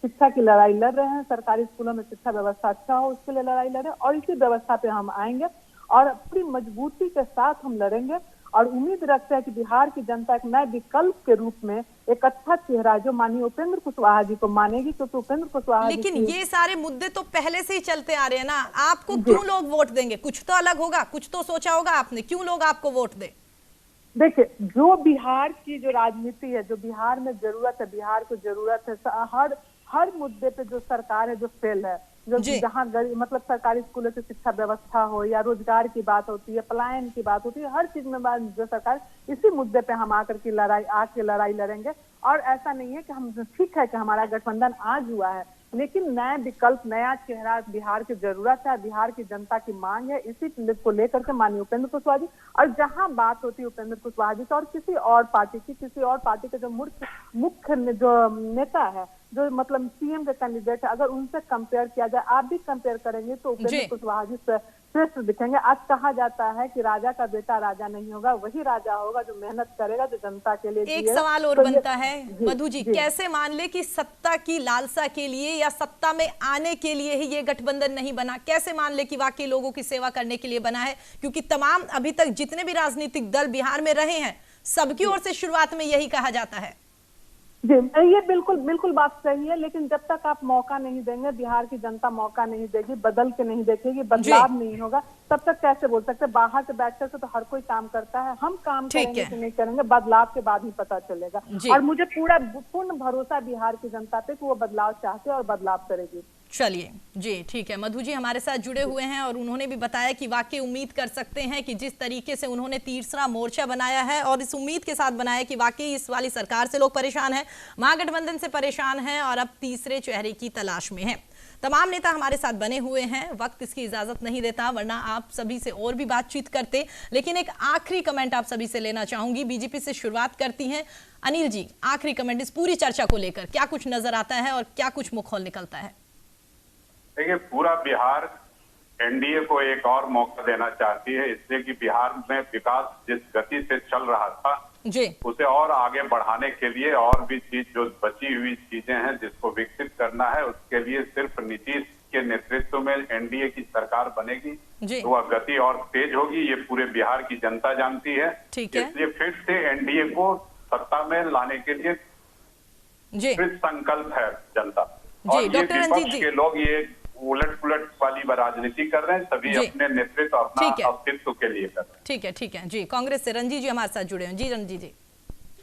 शिक्षा की लड़ाई लड़ रहे हैं, सरकारी स्कूलों में शिक्षा व्यवस्था अच्छा हो उसके लिए लड़ाई लड़ रहे हैं, और इसी व्यवस्था पे हम आएंगे और पूरी मजबूती के साथ हम लड़ेंगे। और उम्मीद रखते हैं कि बिहार की जनता एक नए विकल्प के रूप में एक अच्छा चेहरा जो माननीय उपेंद्र कुशवाहा जी को मानेगी, क्योंकि उपेंद्र कुशवाहा जी। लेकिन ये सारे मुद्दे तो पहले से ही चलते आ रहे हैं ना, आपको क्यों लोग वोट देंगे? कुछ तो अलग होगा, कुछ तो सोचा होगा आपने, क्यों लोग आपको वोट दे? देखिए, जो बिहार की जो राजनीति है, जो बिहार में जरूरत है, बिहार को जरूरत है, हर मुद्दे पे जो सरकार है जो फेल है, जो जहाँ मतलब सरकारी स्कूलों की शिक्षा व्यवस्था हो या रोजगार की बात होती है, पलायन की बात होती है, हर चीज में जो सरकार, इसी मुद्दे पे हम आकर की लड़ाई लड़ेंगे। और ऐसा नहीं है कि हम, ठीक है कि हमारा गठबंधन आज हुआ है, लेकिन नया विकल्प, नया चेहरा बिहार की जरूरत है, बिहार की जनता की मांग है, इसी को लेकर के माननीय उपेंद्र कुशवाहा जी। और जहां बात होती है उपेंद्र कुशवाहा जी और किसी और पार्टी के जो मुख्य जो नेता है, जो मतलब सीएम के कैंडिडेट है, अगर उनसे कंपेयर किया जाए, आप भी कंपेयर करेंगे तो उपेंद्र कुशवाहा जी श्रेष्ठ दिखेंगे। आज कहा जाता है कि राजा का बेटा राजा नहीं होगा, वही राजा होगा जो मेहनत करेगा, जो जनता के लिए। एक सवाल और बनता है मधु जी, कैसे मान ले कि सत्ता की लालसा के लिए या सत्ता में आने के लिए ही ये गठबंधन नहीं बना? कैसे मान ले कि वाकई लोगों की सेवा करने के लिए बना है? क्योंकि तमाम अभी तक जितने भी राजनीतिक दल बिहार में रहे हैं, सबकी ओर से शुरुआत में यही कहा जाता है। जी, ये बिल्कुल बात सही है, लेकिन जब तक आप मौका नहीं देंगे, बिहार की जनता मौका नहीं देगी, बदल के नहीं देखेगी, बदलाव नहीं होगा, तब तक कैसे बोल सकते? बाहर से बैठकर तो हर कोई काम करता है, हम काम करेंगे कि नहीं करेंगे, बदलाव के बाद ही पता चलेगा। और मुझे पूर्ण भरोसा बिहार की जनता पे कि वो बदलाव चाहते हैं और बदलाव करेगी। चलिए जी, ठीक है। मधु जी हमारे साथ जुड़े हुए हैं और उन्होंने भी बताया कि वाकई उम्मीद कर सकते हैं कि जिस तरीके से उन्होंने तीसरा मोर्चा बनाया है और इस उम्मीद के साथ बनाया कि वाकई इस वाली सरकार से लोग परेशान हैं, महागठबंधन से परेशान हैं और अब तीसरे चेहरे की तलाश में हैं। तमाम नेता हमारे साथ बने हुए हैं, वक्त इसकी इजाजत नहीं देता, वरना आप सभी से और भी बातचीत करते। लेकिन एक आखिरी कमेंट आप सभी से लेना चाहूंगी। बीजेपी से शुरुआत करती हैं। अनिल जी, आखिरी कमेंट इस पूरी चर्चा को लेकर क्या कुछ नजर आता है और क्या कुछ मुखौल निकलता है? देखिए, पूरा बिहार एनडीए को एक और मौका देना चाहती है, इसलिए कि बिहार में विकास जिस गति से चल रहा था जी, उसे और आगे बढ़ाने के लिए और भी चीज जो बची हुई चीजें हैं जिसको विकसित करना है, उसके लिए सिर्फ नीतीश के नेतृत्व में एनडीए की सरकार बनेगी तो वह गति और तेज होगी। ये पूरे बिहार की जनता जानती है, इसलिए फिर से एनडीए को सत्ता में लाने के लिए फिर संकल्प है जनता। और ये विपक्ष के लोग ये उलट पुलट वाली राजनीति कर रहे हैं, सभी अपने नेतृत्व, अपना अस्तित्व के लिए कर रहे हैं। ठीक है जी। कांग्रेस से रंजीत जी हमारे साथ जुड़े हैं। जी रंजीत जी।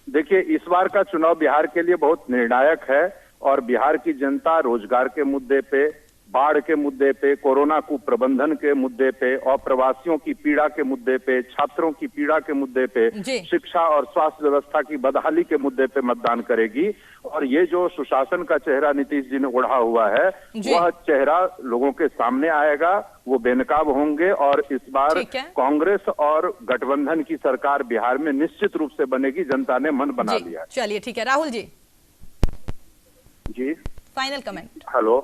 देखिए, इस बार का चुनाव बिहार के लिए बहुत निर्णायक है और बिहार की जनता रोजगार के मुद्दे पे, बाढ़ के मुद्दे पे, कोरोना कुप्रबंधन के मुद्दे पे, अप्रवासियों की पीड़ा के मुद्दे पे, छात्रों की पीड़ा के मुद्दे पे, शिक्षा और स्वास्थ्य व्यवस्था की बदहाली के मुद्दे पे मतदान करेगी। और ये जो सुशासन का चेहरा नीतीश जी ने ओढ़ा हुआ है, वह चेहरा लोगों के सामने आएगा, वो बेनकाब होंगे और इस बार कांग्रेस और गठबंधन की सरकार बिहार में निश्चित रूप से बनेगी। जनता ने मन बना लिया है। चलिए ठीक है। राहुल जी जी, फाइनल कमेंट। हेलो,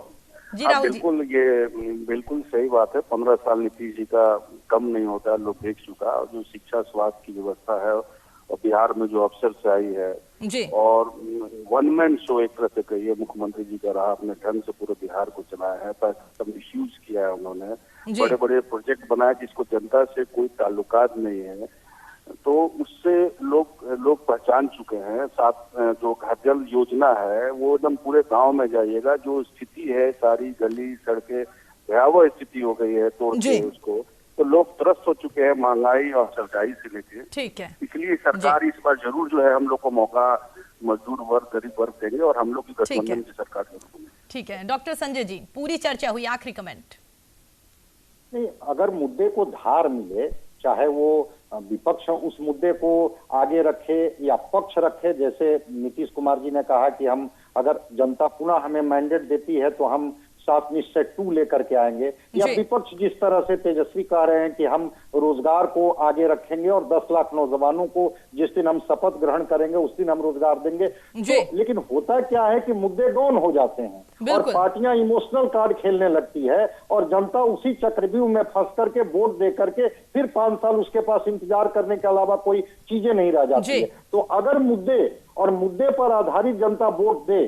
जी राहुल जी। बिल्कुल, ये बिल्कुल सही बात है। 15 साल नीतीश जी का कम नहीं होता, लोग देख चुका। और जो शिक्षा स्वास्थ्य की व्यवस्था है और बिहार में जो अफसर से आई है जी। और वन मैन शो एक तरह से कहिए मुख्यमंत्री जी का रहा, अपने ढंग से पूरे बिहार को चलाया है, पैसा मिसयूज किया है उन्होंने, बड़े बड़े प्रोजेक्ट बनाए जिसको जनता से कोई ताल्लुकात नहीं है, तो उससे लोग पहचान चुके हैं। साथ जो घर जल योजना है वो एकदम पूरे गांव में जाइएगा, जो स्थिति है सारी गली सड़कें भयावह स्थिति हो गई है, तोड़ते उसको, तो लोग त्रस्त हो चुके हैं महंगाई और सरकारी से लेके। ठीक है, इसलिए सरकार इस बार जरूर जो है हम लोग को मौका मजदूर वर्ग गरीब वर्ग देंगे और हम लोग की गठबंधन की सरकार जरूर होगी। ठीक है डॉक्टर संजय जी, पूरी चर्चा हुई, आखिरी कमेंट। नहीं, अगर मुद्दे को धार मिले, चाहे वो विपक्ष उस मुद्दे को आगे रखे या पक्ष रखे, जैसे नीतीश कुमार जी ने कहा कि हम अगर जनता पुनः हमें मैंडेट देती है तो हम 7 निश्चय 2 लेकर के आएंगे, या विपक्ष जिस तरह से तेजस्वी कह रहे हैं कि हम रोजगार को आगे रखेंगे और 10 लाख नौजवानों को जिस दिन हम शपथ ग्रहण करेंगे उस दिन हम रोजगार देंगे, तो लेकिन होता क्या है कि मुद्दे डाउन हो जाते हैं और पार्टियां इमोशनल कार्ड खेलने लगती है और जनता उसी चक्रव्यूह में फंस करके वोट दे करके फिर 5 साल उसके पास इंतजार करने के अलावा कोई चीजें नहीं रह जाती है। तो अगर मुद्दे पर आधारित जनता वोट दे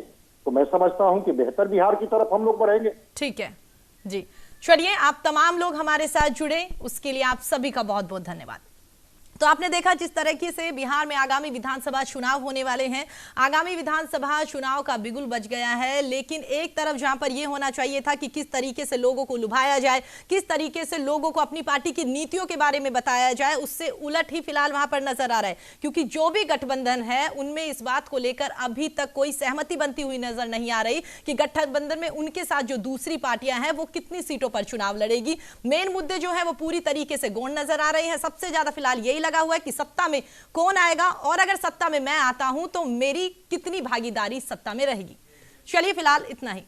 तो मैं समझता हूं कि बेहतर बिहार की तरफ हम लोग बढ़ेंगे। ठीक है जी, चलिए आप तमाम लोग हमारे साथ जुड़े, उसके लिए आप सभी का बहुत बहुत धन्यवाद। तो आपने देखा जिस तरीके से बिहार में आगामी विधानसभा चुनाव होने वाले हैं, आगामी विधानसभा चुनाव का बिगुल बज गया है, लेकिन एक तरफ जहां पर यह होना चाहिए था कि किस तरीके से लोगों को लुभाया जाए, किस तरीके से लोगों को अपनी पार्टी की नीतियों के बारे में बताया जाए, उससे उलट ही फिलहाल वहां पर नजर आ रहा है। क्योंकि जो भी गठबंधन है उनमें इस बात को लेकर अभी तक कोई सहमति बनती हुई नजर नहीं आ रही कि गठबंधन में उनके साथ जो दूसरी पार्टियां हैं वो कितनी सीटों पर चुनाव लड़ेगी। मेन मुद्दे जो है वो पूरी तरीके से गौण नजर आ रहे हैं। सबसे ज्यादा फिलहाल यही लगा हुआ है कि सत्ता में कौन आएगा और अगर सत्ता में मैं आता हूं तो मेरी कितनी भागीदारी सत्ता में रहेगी। चलिए फिलहाल इतना ही।